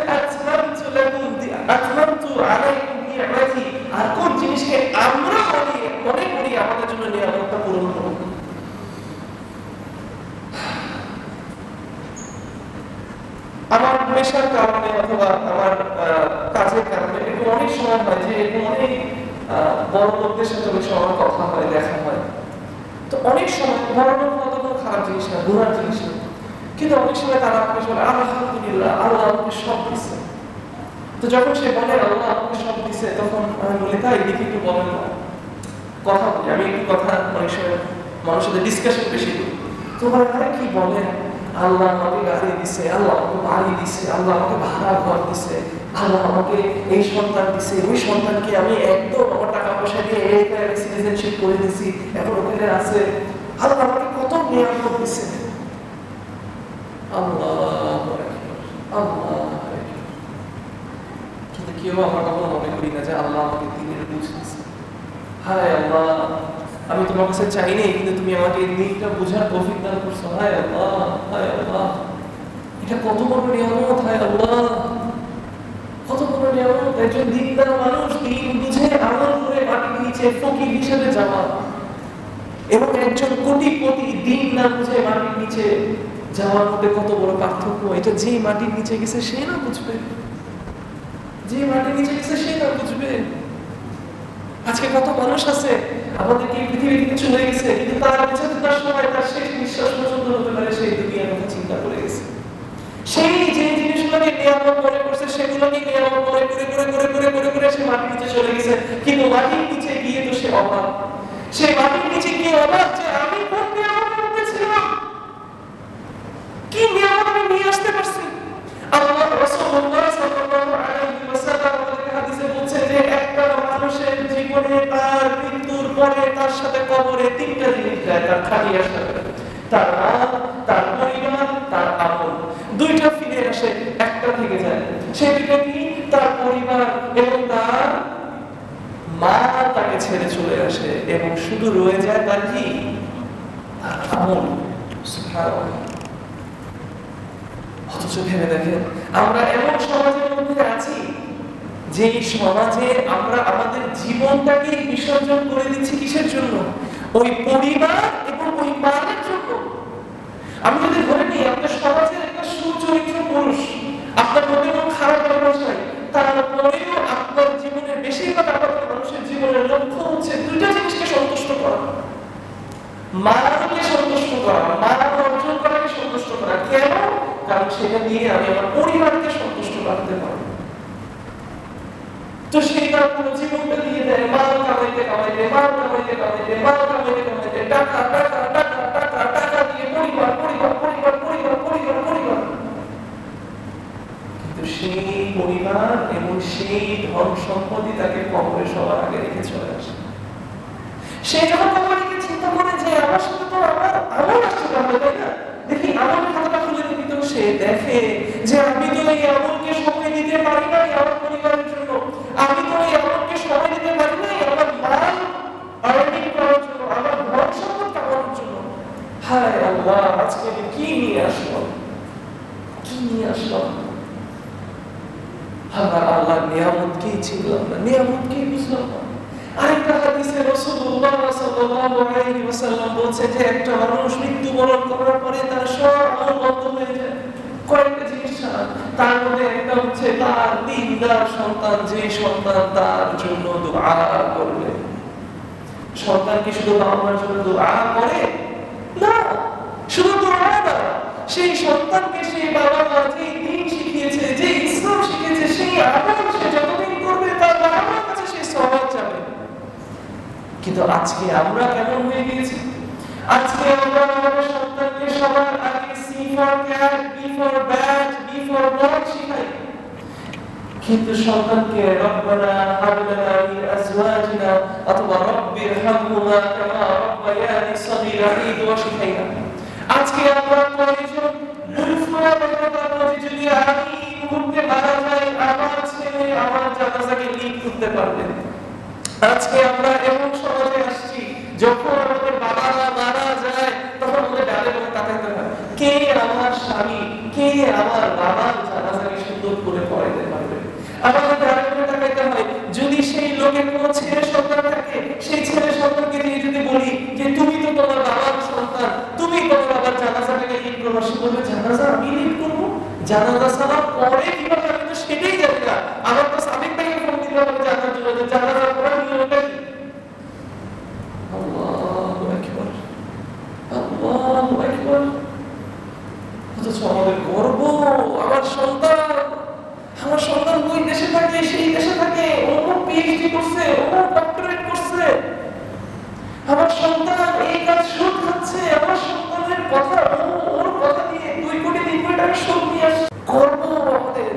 [SPEAKER 1] আতমামতু আলাইকুম নি'মাতি, আর কোন জিনিসকে আমরা মনে করি আমাদের জন্য নিয়ামতটা পূরণ করব। আমার পেশার কারণে অথবা আমার কাজের কারণে এরকম অনেক সময় হয় যে এরকম অনেক বড় লোকদের সাথে অনেক সময় কথা হয়, দেখা হয়। তো অনেক সময় বড় লোক হওয়া কোনো খারাপ জিনিস না, গুনার জিনিস না, কিন্তু অনেক সময় তারা আমাকে বলে আলহামদুলিল্লাহ আল্লাহ আমাকে সব দিচ্ছে। তো যখন সে বলে আল্লাহ আমাকে সব দিচ্ছে, তখন আমি বলি তাই দেখি একটু বলেন না, কথা বলি। আমি একটু কথা অনেক সময় মানুষের সাথে ডিসকাশন বেশি করি। তো বলে আরে কি বলেন, আল্লাহ আমাকে গাড়ি দিছে, আল্লাহ আমাকে বাড়ি দিছে, আল্লাহ আমাকে ভাড়া ঘর দিছে, আল্লাহ আমাকে এই সন্তান দিছে, ওই সন্তানকে আমি একদম আমার টাকা পয়সা দিয়ে সিটিজেনশিপ করে দিছি, এখন ওখানে আছে, আল্লাহ আমাকে কত নিয়ামত দিছে। কিন্তু কেউ আমরা কখনো মনে করি না যে আল্লাহ আমাকে দিনের বুঝ দিছে। হায় আল্লাহ, আমি তোমার কাছে চাই নাই, কিন্তু তুমি আমাকে এই দিনটা বোঝার তৌফিক দান করছো। হায় আল্লাহ, হায় আল্লাহ, এটা কত বড় নিয়ামত। হায় আল্লাহ, ফকির হিসেবে যাওয়া এবং একজন কোটিপতি দিন না বুঝে মাটির নিচে যাওয়ার মধ্যে কত বড় পার্থক্য। এটা যে মাটির নিচে গেছে সে না বুঝবে, যে মাটির নিচে গেছে সে না বুঝবে। আজকে কত মানুষ আছে আমাদেরকে পৃথিবী থেকে চলে গেছে, কিন্তু তার বেঁচে থাকার সময় তার শেষ নিঃশ্বাস পর্যন্ত হতে পারে সেই দুনিয়ার কথা চিন্তা করে গেছে। সেই যে জিনিসগুলোকে নিয়ামত মনে করছে সেগুলোকে নিয়ামত মনে করে করে করে করে করে করে সে মাটির নিচে চলে গেছে। কিন্তু মাটির নিচে গিয়ে তো সে অভাব, সে মাটির নিচে গিয়ে অভাব যে আমি কোন নিয়ামতের মধ্যে ছিলাম, কি নিয়ামত আমি নিয়ে আসতে পারছি। আল্লাহ রাসূলুল্লাহ সাল্লাল্লাহু আলাইহি ওয়াসাল্লাম আমাদের হাদিসে বলছেন যে একটা মানুষের জীবনে তার মৃত্যুর পরে তার সাথে কবরে তিনটা জিনিস যায় তার খাটিয়ার সাথে, তার নাম, তার পরিবার, তার আমল। দুইটা ফিরে আসে, একটা থেকে যায়। সেই দুইটা কি? তার পরিবার এবং তার মা তাকে ছেড়ে চলে আসে এবং শুধু রয়ে যায় তার কি? তার আমল। সুবহানাল্লাহ। অথচ ভেবে দেখেন আমরা এমন সমাজের মধ্যে আছি যে সমাজে আমরা আমাদের জীবনটাকে বিসর্জন করে দিচ্ছি কিসের জন্য? ওই পরিবার এবং ওই মায়ের জন্য। আমি যদি ধরে নিই আপনার সমাজের একটা সুচরিত্র পুরুষ, আপনার মধ্যে কোনো খারাপ অভ্যাস নাই, তারপরেও আপনার জীবনের বেশিরভাগ আপনার মানুষের জীবনের লক্ষ্য হচ্ছে দুইটা জিনিসকে সন্তুষ্ট করা, মাকে সন্তুষ্ট করা, মান অর্জন করাকে সন্তুষ্ট করা। কেন? কারণ সেটা দিয়ে আমি আমার পরিবারকে সন্তুষ্ট রাখতে পারবো। তো সেই তার পুরো জীবনটা দিয়ে দেয় মাল কামাইতে কামাইতে, মাল কামাইতে কামাইতে, মাল কামাইতে কামাইতে, টাকা টাকা টাকা টাকা টাকা দিয়ে পরিবার পরিবার পরিবার পরিবার পরিবার পরিবার। কিন্তু সেই পরিবার এবং সেই ধন সম্পত্তি তাকে কবরে সবার আগে রেখে চলে আসে। সে যখন কবরে চিন্তা করে যে আমার সাথে তো আমার আমল আসছে তাহলে, তাই না? দেখি আমল খাতাটা খুলে দেখি, তো সে দেখে যে আমি তো এই আমলকে সময় দিতে পারি নাই আমার পরিবারের জন্য, আমি তো এই আমলকে সময় দিতে পারি নাই আমার মাল আর্নিং করার জন্য, আমার ধন সম্পদ কামানোর জন্য। হায় আল্লাহ, আজকে আমি কি নিয়ে আসলাম, কি নিয়ে আসলাম? আমরা আল্লাহর নিয়ামতকেই চিনলাম না, নিয়ামতকেই বুঝলাম না। আরেকটা হাদিসে রাসূলুল্লাহ সাল্লাল্লাহু আলাইহি ওয়াসাল্লাম বলেছেন যে একটা মানুষ মৃত্যুবরণ করার পরে তার সব আমল বন্ধ হয়ে যায় কয়েকটা জিনিস ছাড়া। তার মধ্যে একটা হচ্ছে তার দিনদার সন্তান, যে সন্তান তার জন্য দোয়া করবে। সন্তান কি শুধু বাবা মার জন্য দোয়া করে? না, শুধু দোয়া না, সেই সন্তানকে সেই বাবা মা যে দিন শিখিয়েছে, যে ইসলাম শিখিয়েছে, সেই আমল সে যতদিন করবে তার বাবা মার কাছে সে সওয়াব যাবে। কিন্তু আজকে আমরা কেমন হয়ে গিয়েছি? আজকে আমরা আমাদের সন্তানকে সবার আগে C for cat, B for bat, B for ball শিখাই, কিন্তু সন্তানকে রব্বানা হাব লানা মিন আজওয়াজিনা অথবা রব্বিরহামহুমা কামা রাব্বায়ানি সগীরা এই দোয়া শিখাই না। আজকে আমরা কয়জন যদি আমি মুহূর্তে মারা যাই আমার ছেলে আমার জানাজাকে লিড করতে পারবে। আজকে আমরা এমন সমাজে আসছি যখন আমাদের বাবারা মারা যায় তখন আমাদের ডালে বলে তাকাইতে হয় কে আমার স্বামী, কে আমার বাবার জানাজাকে সুন্দর করে পড়াইতে পারবে। আমাদের ডালে বলে তাকাইতে হয় যদি সেই লোকের কোনো ছেলে সন্তান থাকে, সেই ছেলে সন্তানকে দিয়ে যদি বলি যে তুমি তো তোমার বাবার সন্তান, তুমি তোমার বাবার জানাজাটাকে লিড করবো, সে বলবে জানাজা আমি লিড করবো? জানাজা সালাম পরে কিভাবে আমি তো সেটাই জানি না। আমার তো সাবিক ভাইকে ফোন দিতে হবে জানার জন্য যে জানাজা পড়ার নিয়মটা কি। আল্লাহু আকবার, আল্লাহু আকবার। অথচ আমাদের গর্ব আমার সন্তান ওই দেশে থাকে, সেই দেশে থাকে, অমুক পিএইচডি করছে, অমুক ডক্টরেট করছে, আমার সন্তান এই কাজ সুদ খাচ্ছে, আমার সন্তানের কথা ওর কথা দিয়ে 2 কোটি 3 কোটি টাকা সুদ নিয়ে আসছে। গর্ব আমাদের।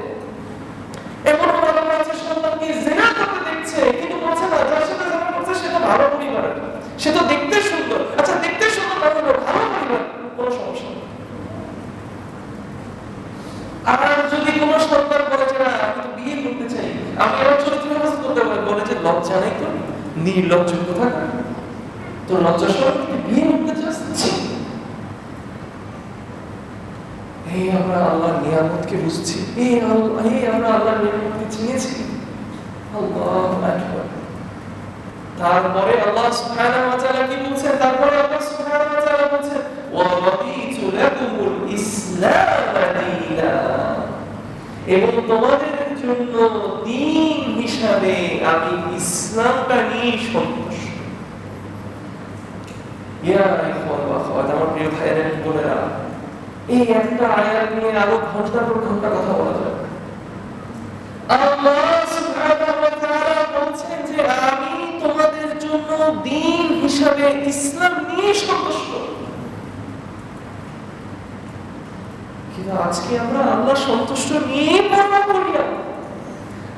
[SPEAKER 1] এমন বাবা মা আছে সন্তানকে জিনা করতে দেখছে কিন্তু বলছে না যার সাথে জিনা করছে সে তো ভালো পরিবারের, সে তো দেখতে সুন্দর। আচ্ছা দেখতে সুন্দর না হলেও ভালো পরিবার, কোনো সমস্যা নেই। আর যদি কোনো সন্তান বলে যে না আমি তো বিয়ে করতে চাই, আমি আমার চরিত্র হেফাজত করতে পারি, বলে যে লজ্জা নেই তো, নির্লজ্জ কোথায়, তো লজ্জা সহ বিয়ে করতে চাচ্ছি। এই আমরা আল্লাহর নিয়ামতকে বুঝছি, এই আমরা আল্লাহর নিয়ামতকে চিনেছি। আল্লাহু আকবার। তারপরে আল্লাহ সুবহানাহু ওয়া তাআলা কি বলছেন? তারপরে আল্লাহ সুবহানাহু ওয়া তাআলা বলছেন ওয়া রাদিতু লাকুমুল ইসলাম দীনা, এবং তোমাদের জন্য দ্বীন হিসাবে আমি ইসলামটা নিয়ে সন্তুষ্ট। ইয়া ইখওয়ান ওয়া আখাওয়াত, আমার প্রিয় ভাইয়েরা এবং বোনেরা, এই একটা আয়াত নিয়ে আরো ঘন্টার পর ঘন্টা কথা বলা যায়। আল্লাহ সুবহানাহু ওয়া তাআলা বলছেন যে আমি তোমাদের জন্য দ্বীন হিসাবে ইসলাম নিয়ে সন্তুষ্ট। কিন্তু আজকে আমরা আল্লাহ সন্তুষ্ট নিয়ে পরোয়া করি না,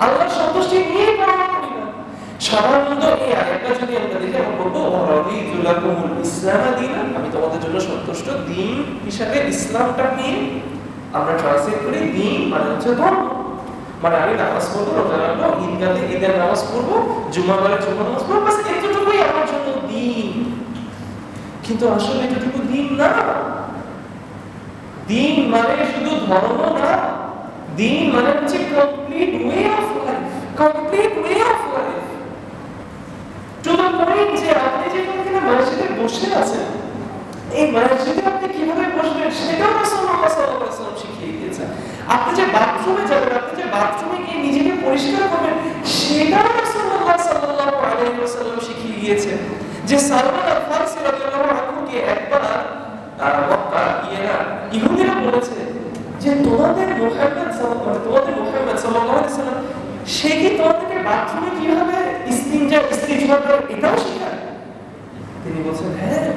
[SPEAKER 1] আল্লাহ সন্তুষ্টি নিয়ে পরোয়া করি না। সাধারণত এই আয়াতটা যদি আমরা দেখি, আমরা বলবো রাদিতু লাকুমুল ইসলাম দীনা, আমি তোমাদের জন্য সন্তুষ্ট দ্বীন হিসাবে ইসলামটা নিয়ে। আমরা ট্রান্সলেট করি দ্বীন মানে হচ্ছে ধর্ম, মানে আমি নামাজ পড়বো, রোজা রাখবো, ঈদগাহে ঈদের নামাজ পড়বো, জুমাবারে জুমার নামাজ পড়বো, বাস এতটুকুই আমার জন্য দ্বীন। কিন্তু আসলে এতটুকু দ্বীন না। দ্বীন মানে শুধু ধর্ম না, দ্বীন মানে হচ্ছে complete way of life, complete way of life. To the point যে আপনি যেখানে মসজিদে বসে আছেন, এই মসজিদে আপনি কিভাবে বসবেন সেটাও রাসূলুল্লাহ সাল্লাল্লাহু আলাইহি ওয়াসাল্লাম শিখিয়ে দিয়েছেন। আপনি যে বাথরুমে যাবেন, আপনি যে বাথরুমে গিয়ে নিজেকে পরিষ্কার করবেন, সেটাও রাসূলুল্লাহ সাল্লাল্লাহু আলাইহি ওয়াসাল্লাম শিখিয়ে দিয়েছেন। যে সালমান আল ফারসি রাদিয়াল্লাহু আনহুকে একবার ইহুদিরা বলেছে যে তোমাদের মুহাম্মদ সাল্লাল্লাহু আলাইহি ওয়াসাল্লাম সে কি তোমাদেরকে বাথরুমে কিভাবে ইস্তিনজা করে এটাও শেখায়? তিনি বলছেন হ্যাঁ,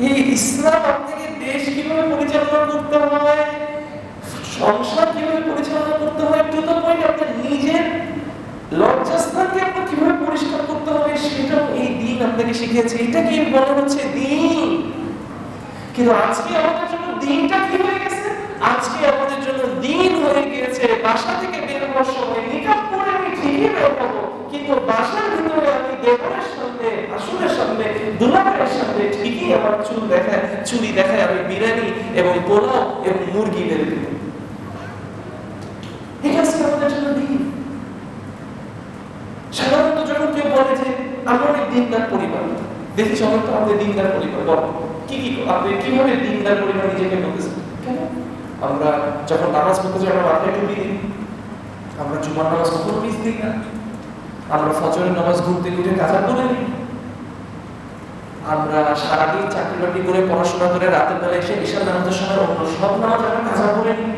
[SPEAKER 1] এই ইসলাম আপনাকে দেশ কিভাবে পরিচালনা করতে হয়, সংসার কিভাবে পরিচালনা করতে হয়, টু দ্য পয়েন্ট আপনার নিজের লজ্জাস্থানকে আপনার কিভাবে পরিষ্কার করতে হবে, সেটাও এই দ্বীন আপনাকে শিখিয়েছে। এটা কি বলা হচ্ছে দ্বীন। কিন্তু আজকে আমাদের জন্য দ্বীনটা কি হয়ে গেছে? আজকে আমাদের জন্য দ্বীন হয়ে গিয়েছে বাসা থেকে বের হওয়ার সময় নিকাব পরে আমি ঠিকই বের হবো, কিন্তু বাসার ভিতরে আমি দেবরের সামনে, আসলের সামনে, দুলাভাইয়ের সামনে ঠিকই আমার চুলি দেখায় আমি বিরিয়ানি এবং পোলাও এবং মুরগি বের দেব। ঠিক আছে, আমাদের জন্য দ্বীন। সাধারণত যখন কেউ বলে যে আমরা অনেক দিনদার পরিবার, দেখি সবাই তো আমাদের দিনদার পরিবার, বল কি আপনি কিভাবে দিনদার পরিবার নিজেকে বলতেছেন? কেন? আমরা যখন নামাজ পড়তে যাই আমরা মাথায় টুপি দিই, আমরা জুমার নামাজ কখনো মিস দিই না, আমরা ফজরের নামাজ ঘুম থেকে উঠে কাজা করে নিই, আমরা সারাদিন চাকরি বাকরি করে পড়াশোনা করে রাতের বেলা এসে ঈশার নামাজের সময় অন্য সব নামাজ আমরা কাজা করে নিই।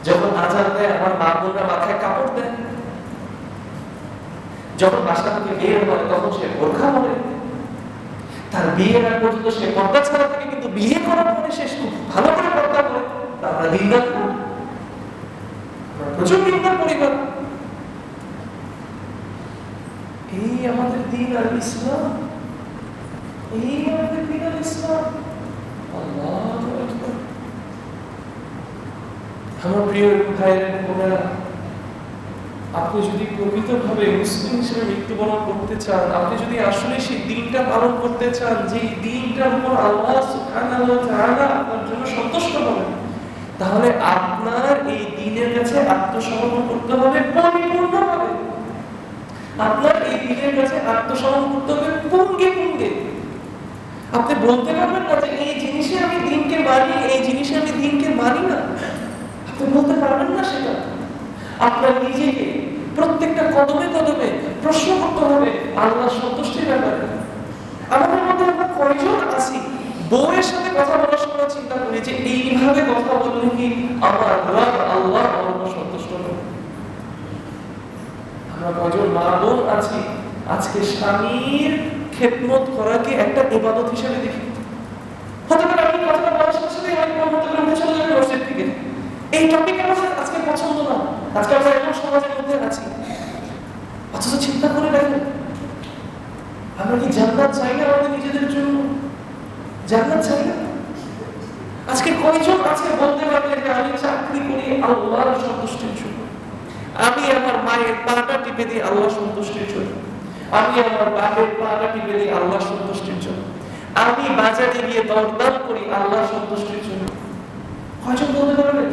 [SPEAKER 1] যখন আজান দেয় আমার মা বোনরা মাথায় কাপড় দেয়, যখন বাসা থেকে বের হয় তখন সে বোরখা পরে, তার বিয়ের আগ পর্যন্ত সে পর্দা ছাড়া থাকে, কিন্তু বিয়ে করার পরে সে খুব ভালো করে পর্দা করে। আমরা দিনদার, প্রচুর দিনদার পরিবার। এই আমাদের দ্বীন আল ইসলাম, এই আমাদের দ্বীন আল ইসলাম। আল্লাহু আকবার। আমার প্রিয় ভাইয়েরা এবং বোনেরা, আপনি যদি প্রকৃতভাবে মুসলিম হিসেবে মৃত্যুবরণ করতে চান, আপনি যদি আসলে সেই দিনটা পালন করতে চান, যে দিনটার উপর আল্লাহ সুবহানাহু ওয়া তাআলা আপনার জন্য সন্তুষ্ট হবেন, তাহলে আপনার এই দিনের কাছে আত্মসমর্পণ করতে হবে পরিপূর্ণভাবে। আপনার এই দিনের কাছে আত্মসমর্পণ করতে হবে পুঙ্গে পুঙ্গে। আপনি বলতে পারবেন না যে এই জিনিসে আমি দিনকে মানি, এই জিনিসে আমি দিনকে মানি না, আপনি বলতে পারবেন না সেটা। আপনার নিজেকে প্রত্যেকটা কদমে কদমে প্রশ্ন করতে হবে আল্লাহর সন্তুষ্টির ব্যাপারে। আমাদের মধ্যে আমরা কয়জন আছি বউয়ের সাথে কথা বলার সময় চিন্তা করি যে এইভাবে কথা বললে কি আমার রব আল্লাহ আমার সন্তুষ্ট হবে? আমরা কয়জন মা বোন আছি আজকে স্বামীর খেদমত করাকে একটা ইবাদত হিসেবে দেখি? হতে পারে আমি কথা বলার সাথে সাথে অনেক মন হতে পারে চলে যাবে মসজিদ থেকে, এই টপিক আমার আজকে পছন্দ না, আজকে আমরা এমন সমাজের মধ্যে আছি। অথচ চিন্তা করে দেখেন, আমরা কি জান্নাত চাই না আমাদের নিজেদের জন্য? জান্নাত চাই না? আজকে কয়জন আছে বলতে পারবে যে আমি চাকরি করি আল্লাহর সন্তুষ্টির জন্য, আমি আমার মায়ের পাটা টিপে দিই আল্লাহর সন্তুষ্টির জন্য, আমি আমার বাপের পাটা টিপে দিই আল্লাহর সন্তুষ্টির জন্য, আমি বাজারে গিয়ে দরদাম করি আল্লাহর সন্তুষ্টির জন্য? কয়জন বলতে পারবে?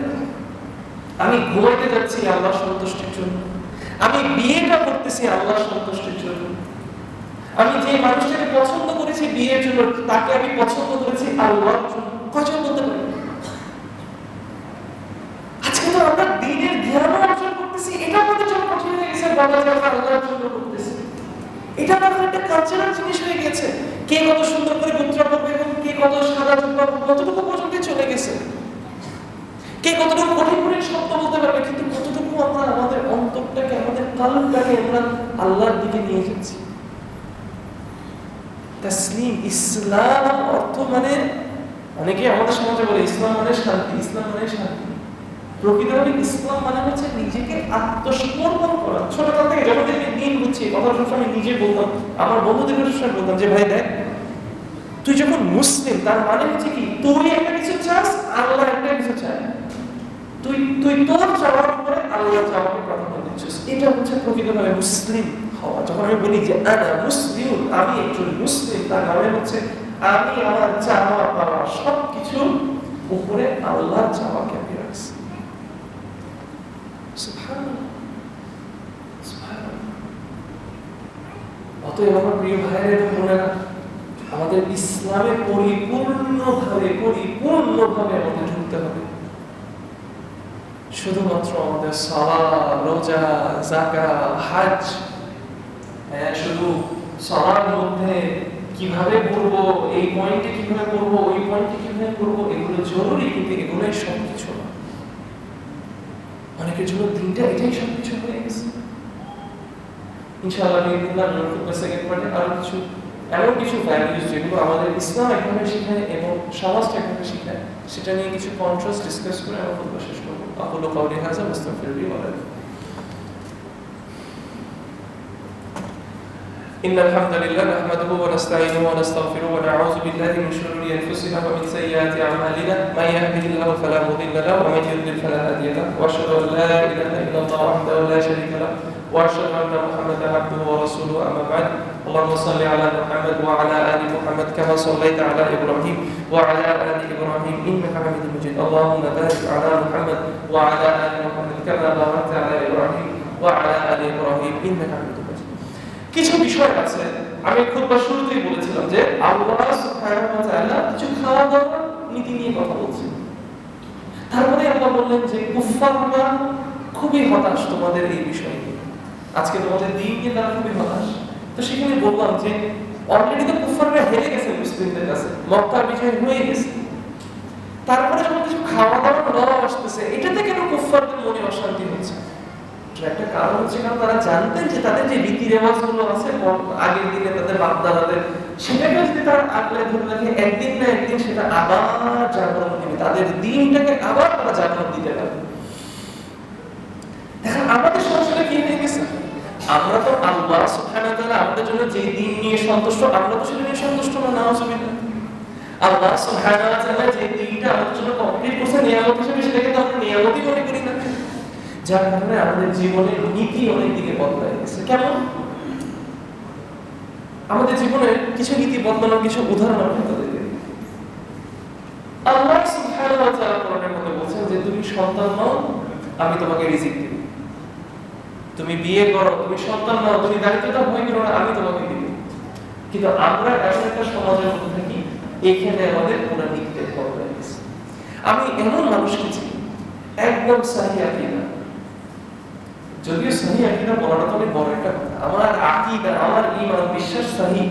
[SPEAKER 1] আমি ঘুমাইতে যাচ্ছি আল্লাহর সন্তুষ্টির জন্য, আমি বিয়েটা করতেছি আল্লাহর সন্তুষ্টির জন্য। আমি যে মানুষটাকে পছন্দ করেছি বিয়ের জন্য, তাকে আমি পছন্দ করেছি আল্লাহর জন্য। কয়জন বলতে পারি? আজকে তো আমরা দিনের জ্ঞান অর্জন করতেছি, এটা আমাদের জন্য কঠিন হয়ে গেছে, বলা যায় আমরা আল্লাহর জন্য করতেছি। এটা আমাদের একটা কালচারাল জিনিস হয়ে গেছে। কে কত সুন্দর করে মুদ্রা করবে এবং কে কত সাদা জুব্বা কতটুকু পর্যন্ত চলে গেছে, কে কতটুকু কঠিন কঠিন শব্দ বলতে পারবে, কিন্তু কতটুকু আমরা আমাদের অন্তরটাকে, আমাদের কালটাকে আমরা আল্লাহর দিকে নিয়ে যাচ্ছি। তাসলিম, ইসলাম অর্থ মানে, অনেকে আমাদের সমাজে বলে ইসলাম মানে শান্তি, ইসলাম মানে শান্তি। প্রকৃতভাবে ইসলাম মানে হচ্ছে নিজেকে আত্মসমর্পণ করা। ছোটকাল থেকে যখন আমি দিন বুঝছি, কথা সবসময় নিজে বলতাম, আমার বন্ধুদের সবসময় বলতাম যে ভাই দেখ, তুই যখন মুসলিম তার মানে হচ্ছে কি, তুই একটা কিছু চাস, আল্লাহ একটা কিছু চায়। তুই তোর চাওয়ার উপরে আল্লাহর চাওয়াকে প্রাধান্য দিচ্ছিস। এটা হচ্ছে প্রকৃতভাবে মুসলিম হওয়া। যখন আমি বলি যে আনা মুসলিম, আমি একজন মুসলিম, তার মানে হচ্ছে আমি আমার চাওয়া পাওয়া সবকিছু উপরে আল্লাহর চাওয়াকে আমি রাখছি। অতএব আমার প্রিয় ভাইয়ের এবং বোনেরা, আমাদের ইসলামে পরিপূর্ণভাবে আমাদের ঢুকতে হবে। শুধুমাত্র আমাদের সালাত, রোজা, যাকাত, হজ, শুধু সালার মধ্যে কিভাবে পড়বো, এই পয়েন্টে কিভাবে পড়বো, ওই পয়েন্টে কিভাবে পড়বো, এগুলো জরুরি, কিন্তু এগুলোই সবকিছু না। অনেকের জন্য দিনটা এটাই সবকিছু হয়ে গেছে। ইনশাআল্লাহ সেকেন্ড পার্টে আরো কিছু এমন কিছু ভ্যালুজ যেগুলো আমাদের ইসলাম এখানে শেখায় এবং সমাজটা এখানে শেখায়, সেটা নিয়ে কিছু কন্ট্রাস্ট ডিসকাস করে আমরা খুব শেষ করবো। আকুলু কাউলি হাযা ওয়াস্তাগফিরুল্লাহ ওয়া লাকুম। إن الحمد لله نحمده ونستعينه ونستغفره ونعوذ بالله من شرور أنفسنا ومن سيئات أعمالنا من يهده الله فلا مضل له ومن يضلل فلا هادي له وأشهد أن لا إله إلا الله وحده لا شريك له وأشهد أن محمدا عبده ورسوله أما بعد اللهم صل على محمد وعلى آل محمد كما صليت على إبراهيم وعلى آل إبراهيم إنك حميد مجيد اللهم بارك على محمد وعلى آل محمد كما باركت على إبراهيم وعلى آل إبراهيم إنك حميد مجيد। কিছু বিষয় আছে, আমি খুতবার শুরুতেই বলেছিলাম যে আল্লাহ সুবহানাহু ওয়া তাআলা কিছু খাওয়া দাওয়ার নীতি নিয়ে কথা বলছেন। তারপরে আল্লাহ বললেন যে কুফফাররা খুবই হতাশ তোমাদের এই বিষয় নিয়ে, আজকে তোমাদের দিন নিয়ে তারা খুবই হতাশ। তো সেখানে বললাম যে অলরেডি তো কুফফাররা হেরে গেছে মুসলিমদের কাছে, মক্কার বিজয় হয়ে গেছে। তারপরে যখন কিছু খাওয়া দাওয়ার লড়াই আসতেছে, এটাতে কেন কুফফারদের মনে অশান্তি হচ্ছে? একটা কারণ হচ্ছে কারণ তারা জানতেন যে তাদের যে রীতি রেওয়াজ গুলো আছে আগের দিনে তাদের বাপ-দাদাদের, সেটাকে যদি তারা আগলে ধরে রাখে, একদিন না একদিন সেটা আবার জাগরণ দিবে, তাদের দিনটাকে আবার তারা জাগরণ দিতে পারবে। দেখেন আমাদের সমস্যাটা কি হয়ে গেছে, আমরা তো আল্লাহ সুবহানাহু ওয়া তাআলা আমাদের জন্য যে দিন নিয়ে সন্তুষ্ট, আমরা তো সেটা নিয়ে সন্তুষ্ট না। নাউযুবিল্লাহ, আল্লাহ সুবহানাহু ওয়া তাআলা যে দিনটা আমাদের জন্য কমপ্লিট করছে নিয়ামত হিসেবে, সেটাকে তো আমরা নিয়ামতই মনে করি না। যার কারণে আমাদের জীবনের নীতি অনেক দিকে বদলায় গেছে। কেমন? আমাদের জীবনের কিছু নীতি বদলানোর কিছু উদাহরণ আমি আপনাদের দিই। আল্লাহ সুবহানাহু ওয়া তাআলা কোরআনের মধ্যে বলেছেন যে তুমি সন্তান নাও, আমি তোমাকে রিজিক দেব। তুমি বিয়ে করো, তুমি সন্তান নাও, তুমি দায়িত্বটা ভয় করো না, আমি তোমাকে দেব। কিন্তু আমরা এমন একটা সমাজের মধ্যে থাকি, এখানে আমাদের পুরো নীতি বদলায় গেছে। আমি এমন মানুষকে চিনি একদম সহিহ আকীদা, যদিও সহিহ আকীদা বলাটা তো অনেক বড় একটা কথা, আমার আকীদা, আমার ঈমান, বিশ্বাস সহিহ,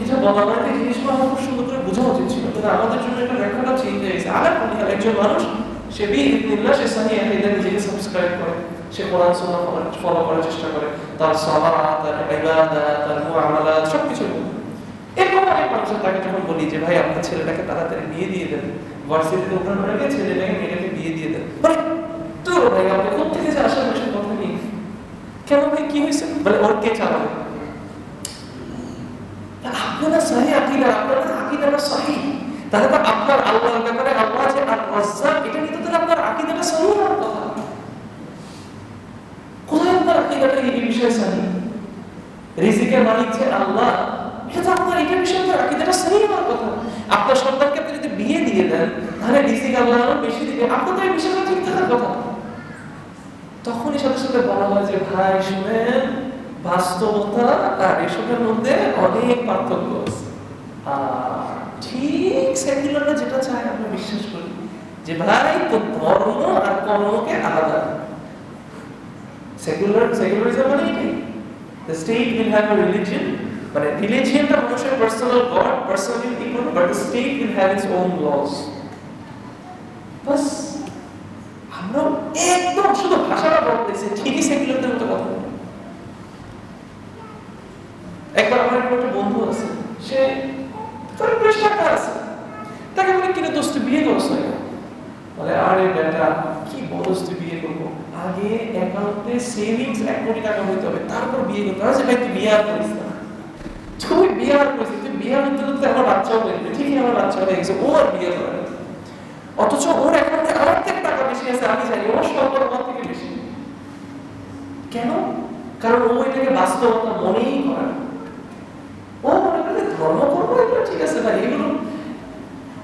[SPEAKER 1] এটা বলা মানে জিনিসগুলো আমার খুব সুন্দর করে বোঝা উচিত ছিল, কিন্তু আমাদের জন্য একটা ব্যাখ্যাটা চেঞ্জ হয়ে গেছে। আলাদা করে একজন মানুষ সে বিইذنিল্লাহ সে সহিহ আকীদা নিজেকে সাবস্ক্রাইব করে, সে কোরআন সুন্নাহ ফলো করার চেষ্টা করে, তার সালাত, তার ইবাদত, তার মুআমালাত সবকিছু। এরকম অনেক মানুষের তাকে যখন বলি যে ভাই আপনার ছেলেটাকে তাড়াতাড়ি বিয়ে দিয়ে দেন, ভার্সিটিতে ওঠানোর আগে ছেলেটাকে মেয়েটাকে বিয়ে দিয়ে দেন, বলে তোর ভাই আপনি কোথেকে যে আসা বসে কথা নেই, কেন ভাই কি হয়েছে, বলে ওর কে চালাবে। আপনারা সহিহ আকীদা, আপনারা আকীদাটা সহিহ, তাহলে তো আপনার আল্লাহর ব্যাপারে আল্লাহ যে আর-রাজ্জাক, এটা নিয়ে তো তাহলে আপনার আকীদাটা সহিহ হওয়ার কথা। কোথায় আপনার আকীদাটা এই বিষয়ে সহিহ? রিজিকের মালিক যে আল্লাহ, এটা তো আপনার এটা বিষয়ে আপনার আকীদাটা সহিহ হওয়ার কথা। আপনার সন্তানকে আপনি যদি বিয়ে দিয়ে দেন, তাহলে রিজিক আল্লাহ আরো বেশি দিবে, আপনার তো এই বিষয়টা ঠিক থাকার কথা। তখনই সাথে সাথে বলা হয় যে ভাই শুনেন, বাস্তবতা আর এসবের মধ্যে অনেক পার্থক্য আছে। ঠিক সেকুলাররা যেটা চায় আমরা বিশ্বাস করি যে ভাই তো ধর্ম আর কর্মকে আলাদা। সেকুলারিজম মানে এটাই, the state will have a religion, মানে রিলিজিয়নটা মানুষের personal god, personal equal, but the state will have its own laws। বাস আমরা একদম শুধু ভাষাটা বলতেছি, ঠিকই সেকুলারদের মতো কথা বলি। একবার আমার একটা বন্ধু আছে, সে তার বেশ টাকা আছে, তাকে বলে কিনে দোস্ত বিয়ে করছ না? বলে আরে বেটা কি বলস তুই বিয়ে করবো, আগে অ্যাকাউন্টে সেভিংস 1 কোটি টাকা হইতে হবে তারপর বিয়ে করতে হবে। ভাই তুই বিয়ে আর করিস না, তুই বিয়ে আর করিস, তুই বিয়ে করতে করতে আমার বাচ্চাও হয়ে যাবে। ঠিকই আমার বাচ্চা হয়ে গেছে, ও আর বিয়ে করে না, অথচ ওর অ্যাকাউন্টে আমার থেকে টাকা বেশি আছে, আমি জানি ওর সম্পদ আমার থেকে বেশি। কেন? কারণ ও এটাকে বাস্তবতা মনেই করে না। ও মনে করে ধর্ম করবো, এগুলো ঠিক আছে ভাই, এগুলো।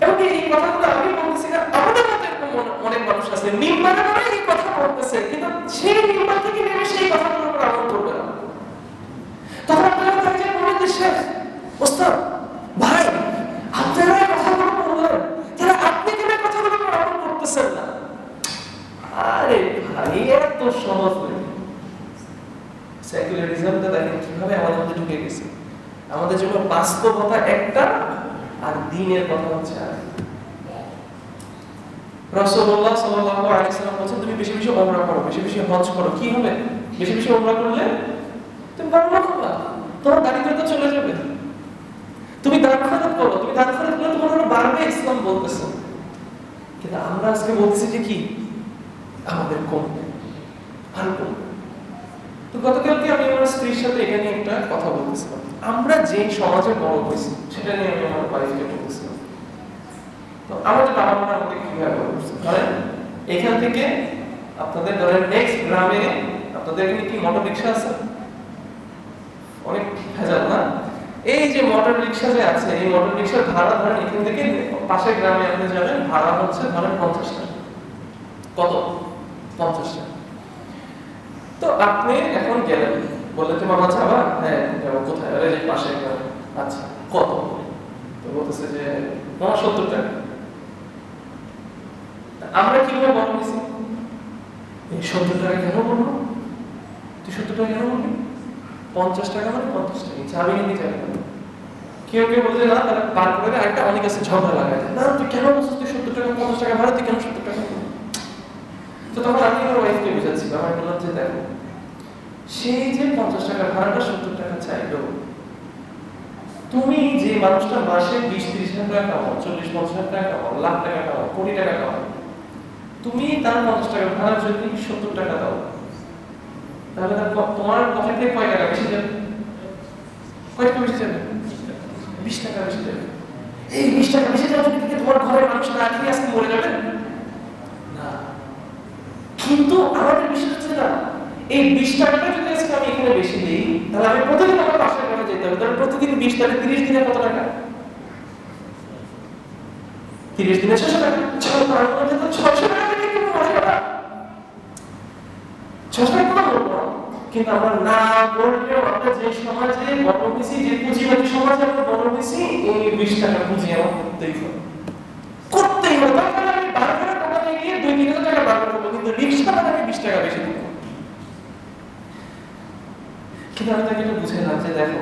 [SPEAKER 1] এবং এই কথাগুলো আমি বলতেছি না, আমাদের মধ্যে এরকম অনেক মানুষ আছে নির্মাণে মানে এই কথা বলতেছে, কিন্তু সেই নির্মাণ থেকে নেমে সেই কথাগুলোর উপর আমল করবে না। তখন আপনারা তাকে বলে দিচ্ছে ওস্তাদ ভাই আপনারা এই কথাগুলো বললেন, তাহলে আপনি কেন এই কথাগুলোর উপর আমল করতেছেন না? আরে ভাই এত সহজ নয়। সেকুলারিজমটা দেখেন কিভাবে আমাদের মধ্যে ঢুকে গেছে। আমাদের জন্য বাস্তবতা একটা আর দ্বীনের কথা হচ্ছে আরেকটা। রাসূলুল্লাহ সাল্লাল্লাহু আলাইহি ওয়াসাল্লাম বলেছেন তুমি বেশি বেশি উমরা করো, বেশি বেশি হজ করো। কি হবে? বেশি বেশি উমরা করলে তুমি বড় লোক হবে, তোমার দারিদ্রতা চলে যাবে। তুমি দান খয়রাত করো, তুমি দান খয়রাত করলে তোমার আরো বাড়বে, ইসলাম বলতেছে। কিন্তু আমরা আজকে বলতেছি যে কি আমাদের কমবে আর কমবে। তো গতকালকে আমি আমার স্ত্রীর সাথে এখানে একটা কথা বলতেছিলাম, আমরা যে সমাজে বড় হয়েছি সেটা নিয়ে আমি আমার ওয়াইফকে বলতেছিলাম। তো আমাদের বাবা মারা আমাদের কিভাবে বড় করছে, ধরেন এখান থেকে আপনাদের ধরেন নেক্সট গ্রামে আপনাদের এখানে কি মোটর রিক্সা আছে? অনেক ভেজাল না? এই যে মোটর রিক্সা যে আছে, এই মোটর রিক্সার ভাড়া ধরেন এখান থেকে পাশের গ্রামে আপনি যাবেন, ভাড়া হচ্ছে ধরেন 50 টাকা। কত? 50 টাকা। তো আপনি এখন গেলেন, বললেন যে মামা যাবা? হ্যাঁ যাবো। কোথায়? আরে যে পাশে গ্রামে। আচ্ছা কত? তো বলতেছে যে মামা 70 টাকা। আমরা কিভাবে বড় হয়েছি? এই 70 টাকা কেন বলবো? তুই 70 টাকা কেন বলবি? 50 টাকা মানে 50 টাকা, যাবি নাকি যাবি না? কেউ কেউ বলতে না তারা পার করে দেয়, আরেকটা অনেক আছে ঝগড়া লাগায় না তুই কেন বলছিস তুই 70 টাকা 50 টাকা ভাড়া, তুই কেন 70 টাকা? তো তখন আমি আমার ওয়াইফকে বুঝাচ্ছিলাম, আমি বললাম যে দেখো সেই যে 50 টাকা ভাড়াটা 70 টাকা চাইলো, তুমি যে মানুষটা মাসে 20-30 হাজার টাকা কামাও, 40-50 হাজার টাকা কামাও, লাখ টাকা কামাও, কোটি টাকা কামাও, তুমি তার 50 টাকা ভাড়া যদি 70 টাকা দাও, তাহলে তোমার পকেট থেকে কয় টাকা বেশি যাবে? কয় টাকা বেশি যাবে? 20 টাকা বেশি যাবে। এই 20 টাকা বেশি যাবে যদি তোমার ঘরের মানুষ না খেয়ে আজকে মরে যাবে না। কিন্তু আমাদের বিশ্বাস হচ্ছে না, এই 20 টাকাটা যদি আজকে আমি এখানে বেশি দিই, তাহলে আমি প্রতিদিন আমার বাসায় ঘরে যেতে হবে। তাহলে প্রতিদিন 20 টাকা, 30 দিনে কত টাকা? 30 দিনে 600 টাকা। 600 টাকা দিয়ে কি মরে যাবে? 600 টাকা কোনো বলবো না। কিন্তু আমরা না বললেও আমরা যে সমাজে বড় হয়েছি, যে পুঁজিবাদী সমাজে আমরা বড় হয়েছি, এই 20 টাকা পুঁজি আমার করতেই হবে। করতেই হবে। তাহলে আমি 12 টাকা নিয়ে 2-3 হাজার টাকা বার করবো, কিন্তু রিক্সা ভাড়া আমি 20 টাকা বেশি দেবো। কিন্তু আমি তাকে এটা বুঝাইলাম যে দেখো,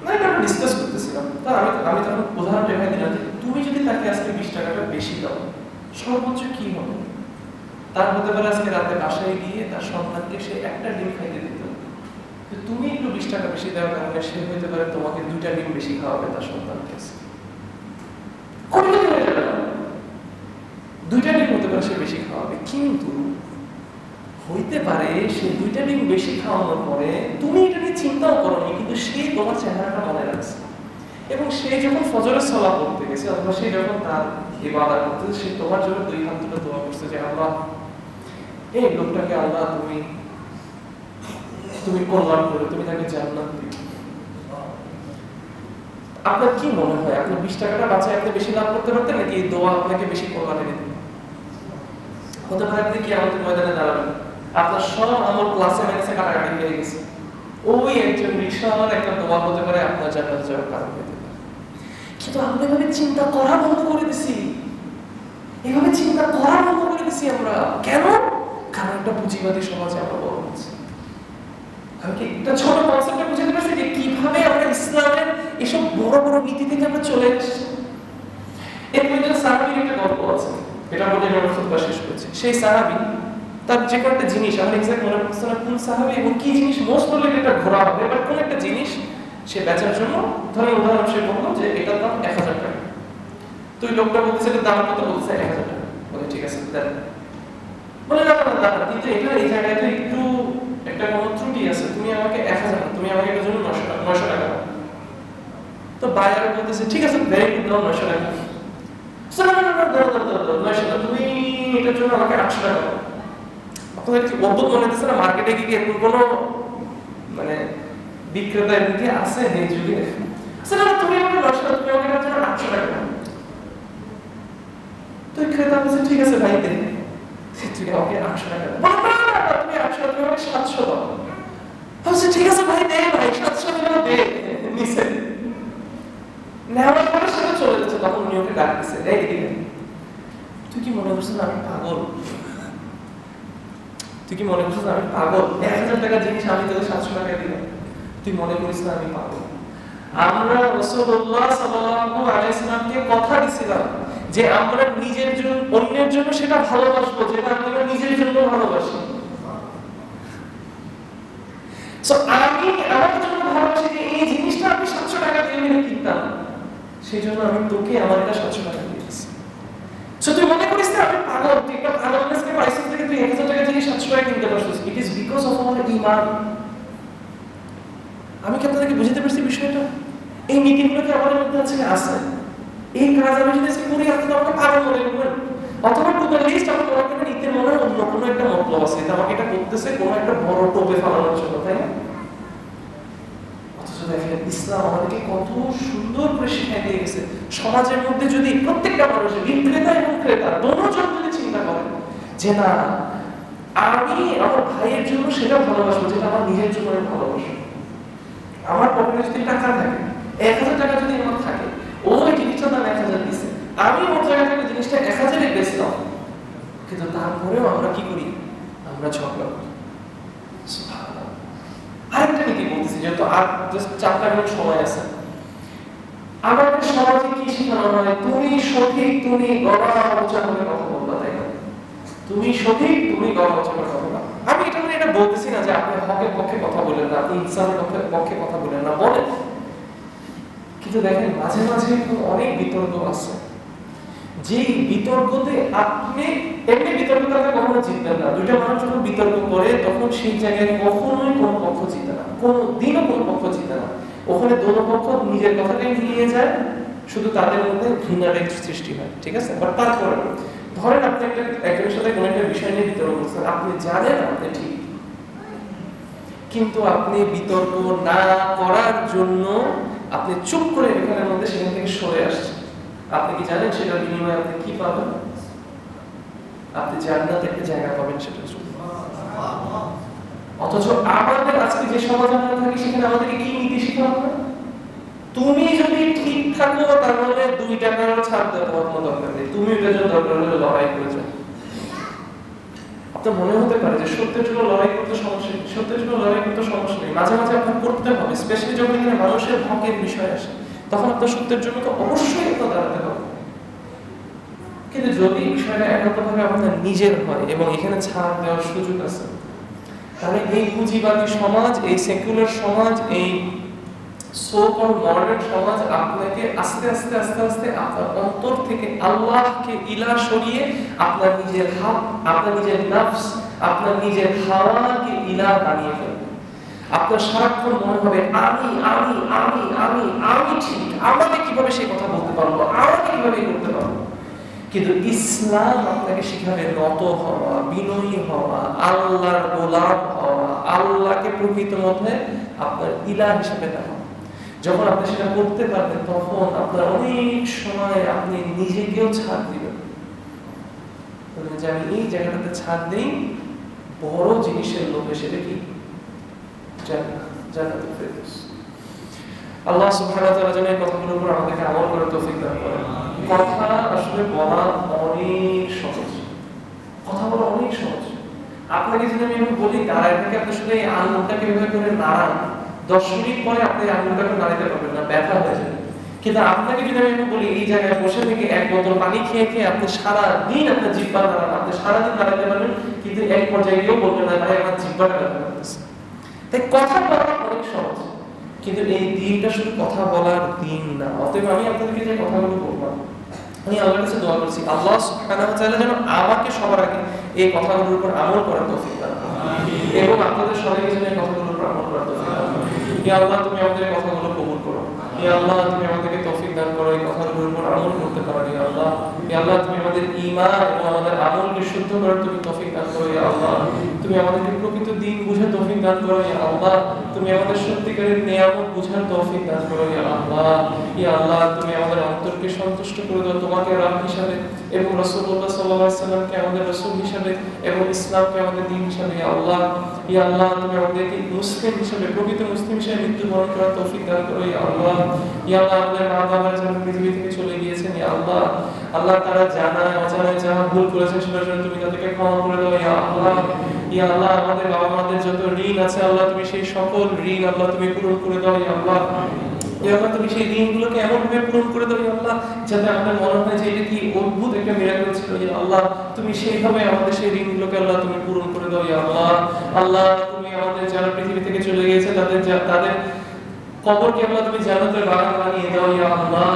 [SPEAKER 1] না এটা আমরা ডিসকাস করতেছিলাম, তা আমি তখন উদাহরণ দেখাই দিলাম যে তুমি যদি তাকে আজকে 20 টাকাটা বেশি দাও, সর্বোচ্চ কি হবে? তার হতে পারে আজকে রাতে বাসায় গিয়ে তার সন্তানকে সে একটা ডিম খাইতে দিত, তুমি একটু 20 টাকা বেশি দেওয়ার কারণে সে হইতে পারে তোমাকে 2টা ডিম বেশি খাওয়াবে তার সন্তানকে। 2টা ডিম হতে পারে সে বেশি খাওয়াবে, কিন্তু হইতে পারে সে 2টা ডিম বেশি খাওয়ানোর পরে তুমি এটা নিয়ে চিন্তাও করোনি, কিন্তু সে তোমার চেহারাটা মনে রাখছে, এবং সে যখন ফজরের সালাত পড়তে গেছে অথবা সে যখন তার ইবাদত করতে, সে তোমার জন্য 2 হাত তুলে দোয়া করছে যে আল্লাহ এই লোকটাকে আল্লাহ তুমি কল্যাণ করো, তুমি তাকে জান্নাত দিও। আপনার কি মনে হয় আপনি 20 টাকাটা বাঁচায় আপনি বেশি লাভ করতে পারতেন, নাকি এই দোয়া আপনাকে বেশি কল্যাণ এনে দিবে? হতে পারে আপনি কি আমাদের ময়দানে দাঁড়াবেন, আপনার সব আমল ক্লাসে মাইনাসে কাটাকাটি হয়ে গেছে। ওই একজন রিকশাওয়ালার একটা দোয়া হতে পারে আপনার জান্নাতে যাওয়ার কারণ হতে পারে। কিন্তু আমরা এভাবে চিন্তা করা বন্ধ করে দিছি, এভাবে চিন্তা করা বন্ধ করে দিছি আমরা। কেন? কারণ একটা পুঁজিবাদী সমাজে আমরা বড় হচ্ছি। আমি কি একটা ছোট কনসেপ্টে বুঝাতে পারছি যে কিভাবে আমরা ইসলামের এসব বড় বড় নীতি থেকে আমরা চলে এসেছি। এর মধ্যে সাহাবীর একটা গল্প আছে, এটা বলে আমি খুতবা শেষ করছি। সেই সাহাবী তার যে কোনো একটা জিনিস, আমার এক্সাক্ট মনে পড়ছে না কোন সাহাবী এবং কি জিনিস, মোস্ট প্রবাবলি এটা ঘোরা হবে, বাট কোন একটা জিনিস সে বেচার জন্য, ধরেন উদাহরণ সে বললো যে এটার দাম 1000 টাকা। তো ওই লোকটা বলতেছে এটার দাম কত, বলছে 1000 টাকা। বলে ঠিক আছে দেন। বলে না না দাদা, কিন্তু এটা এই জায়গায় তো একটু একটা কোনো ত্রুটি আছে, তুমি আমাকে 1000, তুমি আমাকে এটার জন্য 900 টাকা দাও। তো বায়ার বলতেছে ঠিক আছে ভেরি গুড, দাও 900 টাকা। তুমি এটার জন্য আমাকে 800 টাকা দাও। আপনাদের কি অদ্ভুত মনে হচ্ছে না? মার্কেটে কি এরকম কোনো মানে বিক্রেতা এমনি আছে এই যুগে? তুমি আমাকে 900 টাকা, তুমি আমাকে এটার জন্য 800 টাকা দাও। তো ক্রেতা বলছে ঠিক আছে ভাই দে, তুই আমাকে 800 টাকা দাও। তুমি 800, তুমি আমাকে 700 দাও। বলছে ঠিক আছে ভাই দে, ভাই 700 টাকা দে। নিচে নেওয়ার পরে সেটা চলে যাচ্ছে। তখন উনি ওকে ডাক দিচ্ছে, এই দিকে তুই কি মনে করছিস আমি পাগল? তুই কি মনে করছিস আমি পাগল? 1000 টাকা জিনিস আমি তোকে 700 টাকা দিলাম, তুই মনে করিস না আমি পাগল? আমরা রাসূলুল্লাহ সাল্লাল্লাহু আলাইহি ওয়াসাল্লামকে কথা দিছিলাম যে আমরা নিজের জন্য, অন্যের জন্য সেটা ভালোবাসবো যেটা আমরা নিজের জন্য ভালোবাসি। সো আমি আমার জন্য ভালোবাসি যে এই জিনিসটা আমি 700 টাকা দিয়ে কিনতাম, সেই জন্য আমি তোকে আমার এটা 700 টাকা দিয়ে দিচ্ছি। সো তুই মনে করিস না আমি পাগল, তুই একটা পাগলনেসকে পাইছিস থেকে তুই 1000 টাকা জিনিস 700 টাকা কিনতে পারছিস। It is because of our ঈমান। আমি কি আপনাদেরকে বুঝাতে পারছি বিষয়টা? এই নীতিগুলো কি আমাদের মধ্যে আছে? এই কাজ আমি যদি করি আপনি তো আমাকে পাগল মনে করবেন, অথবা টু দ্য লিস্ট আমার মনে করেন ইতের মনে হয় অন্য কোনো একটা মতলব আছে, এটা আমাকে এটা করতেছে কোনো একটা বড় টোপে ফেলানোর জন্য, তাই না? অথচ দেখেন ইসলাম আমাদেরকে কত সুন্দর করে শিখিয়ে দিয়ে গেছে। সমাজের মধ্যে যদি প্রত্যেকটা মানুষের, বিক্রেতা এবং ক্রেতা দুজন যদি চিন্তা করে যে না আমি আমার ভাইয়ের জন্য সেটা ভালোবাসবো যেটা আমার নিজের জন্য আমি ভালোবাসি। আমার পকেটে যদি টাকা থাকে, 1000 টাকা যদি আমার থাকে, ওই জিনিসটা দাম 1000 দিচ্ছে, আমি ওর জায়গা থেকে জিনিসটা 1000 এ বেচলাম, কিন্তু তারপরেও আমরা কি করি? আমরা ঝগড়া করি। সুবহানাল্লাহ। আরেকটা নীতি বলতেছি, যেহেতু আর জাস্ট 4টা মিনিট সময় আছে। আমাদের সমাজে কি শেখানো হয়? তুমি সঠিক, তুমি গলা উঁচা করে কথা বলবা, তাই না? তুমি সঠিক, তুমি গলা উঁচা করে কথা বলবা। আমি এটা বলতেছি না যে আপনি হকের পক্ষে কথা বলেন না, আপনি ইনসাফের পক্ষে কথা বলেন না, বলেন। কিন্তু দেখেন মাঝে মাঝে অনেক বিতর্ক আছে, যে বিতর্কতে আপনি এমনি বিতর্কতে আপনি কখনো জিতবেন না। দুইটা মানুষ যখন বিতর্ক করে তখন সেই জায়গায় কখনোই কোনো পক্ষ জিতে না, কোনো দিনও কোনো পক্ষ জিতে না। ওখানে দোনো পক্ষ নিজের কথাটাই নিয়ে যায়, শুধু তাদের মধ্যে ঘৃণার সৃষ্টি হয়, ঠিক আছে? বাট তারপরে ধরেন আপনি একজনের সাথে কোনো একটা বিষয় নিয়ে বিতর্ক করছেন, আপনি জানেন আপনি ঠিক, কিন্তু আপনি বিতর্ক না করার জন্য আপনি চুপ করে এখানের মধ্যে সেখান থেকে সরে আসছেন। আপনি কি জানেন সেটার বিনিময়ে আপনি কি পাবেন? আপনি জান্নাতে একটা জায়গা পাবেন সেটার জন্য। অথচ আমাদের আজকে যে সমাজে আমরা থাকি সেখানে আমাদেরকে কি নীতি শেখানো হয়? তুমি যদি ঠিক থাকো তাহলে 2 টাকার ছাড় দেওয়ার কোনো দরকার নেই, তুমি ওটার জন্য দরকার হলে লড়াই করে যাও। আপনার মনে হতে পারে যে সত্যের জন্য লড়াই করতে সমস্যা নেই, সত্যের জন্য লড়াই করতে সমস্যা নেই, মাঝে মাঝে আপনার করতে হবে, স্পেশালি যখন এখানে মানুষের হকের বিষয় আসে, তখন আপনার সত্যের জন্য তো অবশ্যই আপনার দাঁড়াতে হবে। কিন্তু যদি বিষয়টা একান্তভাবে আপনার নিজের হয় এবং এখানে ছাড় দেওয়ার সুযোগ আছে, তাহলে এই পুঁজিবাদী সমাজ, এই সেকুলার সমাজ, এই সো কল মডার্ন সমাজ আপনাকে আস্তে আস্তে আস্তে আস্তে আপনার অন্তর থেকে আল্লাহকে ইলাহ সরিয়ে আপনার নিজের হাত, আপনার নিজের নফস, আপনার নিজের হাওয়াকে ইলাহ বানিয়ে ফেলবে। আপনার সারাক্ষণ মনে হবে আমি আমি আমি আমি আমি ঠিক, আমাকে কিভাবে সেই কথা বলতে পারবো, আমাকে কিভাবে করতে পারবো। কিন্তু ইসলাম আপনাকে শিখাবে নত হওয়া, বিনয়ী হওয়া, আল্লাহর গোলাম হওয়া, আল্লাহকে প্রকৃত মধ্যে আপনার ইলাহ হিসেবে নেওয়া। যখন আপনি সেটা করতে পারবেন তখন আপনার অনেক সময় আপনি নিজেকেও ছাড় দিবেন, যে আমি এই জায়গাটাতে ছাড় দিই, বড় জিনিসের লোভে, সেটা কি? জান্নাতুল ফেরদৌস। আল্লাহ সুবহানাহু ওয়া তাআলা যেন এই কথাগুলোর উপর আমাদেরকে আমল করার তৌফিক দান করেন। কথা আসলে বলা অনেক সহজ, কথা বলা অনেক সহজ। আপনাকে যদি আমি বলি দাঁড়ায় থেকে আপনি শুধু এই আঙুলটাকে এভাবে করে নাড়ান, 10 মিনিট পরে আপনি আঙুলটাকে নাড়াতে পারবেন না, ব্যথা হয়ে যাবে। কিন্তু আপনাকে যদি আমি বলি এই জায়গায় বসে থেকে এক বোতল পানি খেয়ে খেয়ে আপনি সারা দিন আপনার জিহ্বা নাড়ান, আপনি সারাদিন নাড়াতে পারবেন, কিন্তু এক পর্যায়ে গিয়েও বলবেন না ভাই আমার জিহ্বাটা ব্যথা করতেছে। তাই কথা বলা অনেক সহজ, কিন্তু এই দিনটা শুধু কথা বলার দিন না। অতএব আমি আপনাদেরকে যে কথাগুলো বললাম, আমি আল্লাহর কাছে দোয়া করছি আল্লাহ সুবহানাহু ওয়া তাআলা যেন আমাকে সবার আগে এই কথাগুলোর উপর আমল করার তৌফিক দান করেন এবং আপনাদের সবাইকে যেন এই কথাগুলোর উপর আমল করার তৌফিক দান করেন। ইয়া আল্লাহ, তুমি আমাদের এই কথাগুলো কবুল করো। ইয়া আল্লাহ, তুমি আমাদেরকে তৌফিক দান করো এই কথাগুলোর উপর আমল করতে পারো। ইয়া আল্লাহ, ইয়া আল্লাহ, তুমি আমাদের ঈমান এবং আমাদের আমলকে শুদ্ধ করার তুমি তৌফিক দান করো। ইয়া আল্লাহ, তুমি আমাদেরকে প্রকৃত দ্বীন বুঝার তৌফিক দান করো। ইয়া আল্লাহ, তুমি আমাদের সত্যিকারের নিয়ামত বুঝার তৌফিক দান করো। ইয়া আল্লাহ, ইয়া আল্লাহ, তুমি আমাদের অন্তরকে সন্তুষ্ট করে দাও তোমাকে রব হিসাবে এবং রাসূলুল্লাহ সাল্লাল্লাহু আলাইহি ওয়াসাল্লামকে আমাদের রাসূল হিসাবে এবং ইসলামকে আমাদের দ্বীন হিসাবে। ইয়া আল্লাহ, ইয়া আল্লাহ, তুমি আমাদেরকে মুসলিম হিসাবে, প্রকৃত মুসলিম হিসাবে মৃত্যুবরণ করার তৌফিক দান করো। ইয়া আল্লাহ, ইয়া আল্লাহ, আমাদের মা বাবা যারা পৃথিবী থেকে চলে গিয়েছেন, ইয়া আল্লাহ, আল্লাহ তারা জানায় অজানায় যারা ভুল করেছেন সেটার জন্য তুমি তাদেরকে ক্ষমা করে দাও। ইয়া আল্লাহ, ইয়া আল্লাহ, আমাদের বাবা মাদের যত ঋণ আছে আল্লাহ তুমি সেই সকল ঋণ আল্লাহ তুমি পূরণ করে দাও। ইয়া আল্লাহ, ইয়া আল্লাহ, তুমি সেই ঋণগুলোকে এমন ভাবে পূরণ করে দাও ইয়া আল্লাহ যাতে আমাদের মনে হয় যে এটা কি অদ্ভুত একটা মিরাকেল ছিল। ইয়া আল্লাহ, তুমি সেইভাবে আমাদের সেই ঋণগুলোকে আল্লাহ তুমি পূরণ করে দাও। ইয়া আল্লাহ, আল্লাহ, তুমি আমাদের যারা পৃথিবী থেকে চলে গিয়েছে তাদের কবরকে আল্লাহ তুমি জান্নাতের বাগান বানিয়ে দাও। ইয়া আল্লাহ,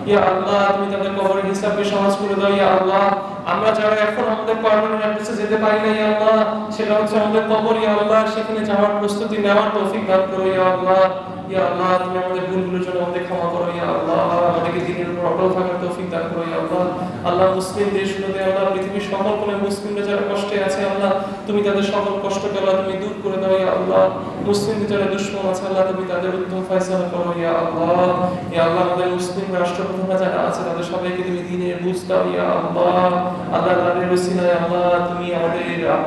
[SPEAKER 1] ইয়া আল্লাহ, তুমি তাদের কবরের হিসাবকে সহজ করে দাও। ইয়া আল্লাহ, আমরা যারা এখন আমাদের পার্মানেন্ট অ্যাড্রেসে যেতে পারি না ইয়া আল্লাহ, সেটা হচ্ছে আমাদের কবর। ইয়া আল্লাহ, সেখানে যাওয়ার প্রস্তুতি নেওয়ার তৌফিক দান করো। ইয়া আল্লাহ, ইয়া আল্লাহ, তুমি আমাদের ভুলগুলোর জন্য আমাদের ক্ষমা করো। ইয়া আল্লাহ, আমাদেরকে দ্বীনের উপর অটল থাকার তৌফিক দান করো। ইয়া আল্লাহ, আল্লাহ, মুসলিম দেশগুলোতে আল্লাহ পৃথিবীর সকল কোণে মুসলিমরা যারা কষ্টে আছে আল্লাহ তুমি তাদের সকল কষ্টকে আল্লাহ তুমি দূর করে দাও। ইয়া আল্লাহ, মুসলিমদের যারা দুশমন আছে আল্লাহ তুমি তাদের উত্তম ফয়সালা করো। ইয়া আল্লাহ, ইয়া আল্লাহ, আমাদের মুসলিম রাষ্ট্রপ্রধানরা যারা আছে তাদের সবাইকে তুমি দ্বীনের বুঝ দাও। ইয়া আল্লাহ, আল্লাহ, তাদের ওসিলায় আল্লাহ তুমি আমাদের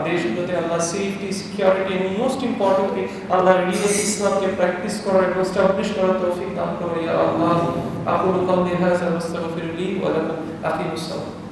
[SPEAKER 1] দেশগুলোতে আল্লাহ সেফটি, সিকিউরিটি এবং মোস্ট ইম্পর্টেন্টলি আল্লাহ রিয়েল ইসলামকে প্র্যাকটিস করার এবং এস্টাবলিশ করার তৌফিক দান করো। ইয়া আল্লাহ, আকুলু কওলি হাযা ওয়াস্তাগফিরু লি ওয়া লাকুম। আকিমুস সালাত।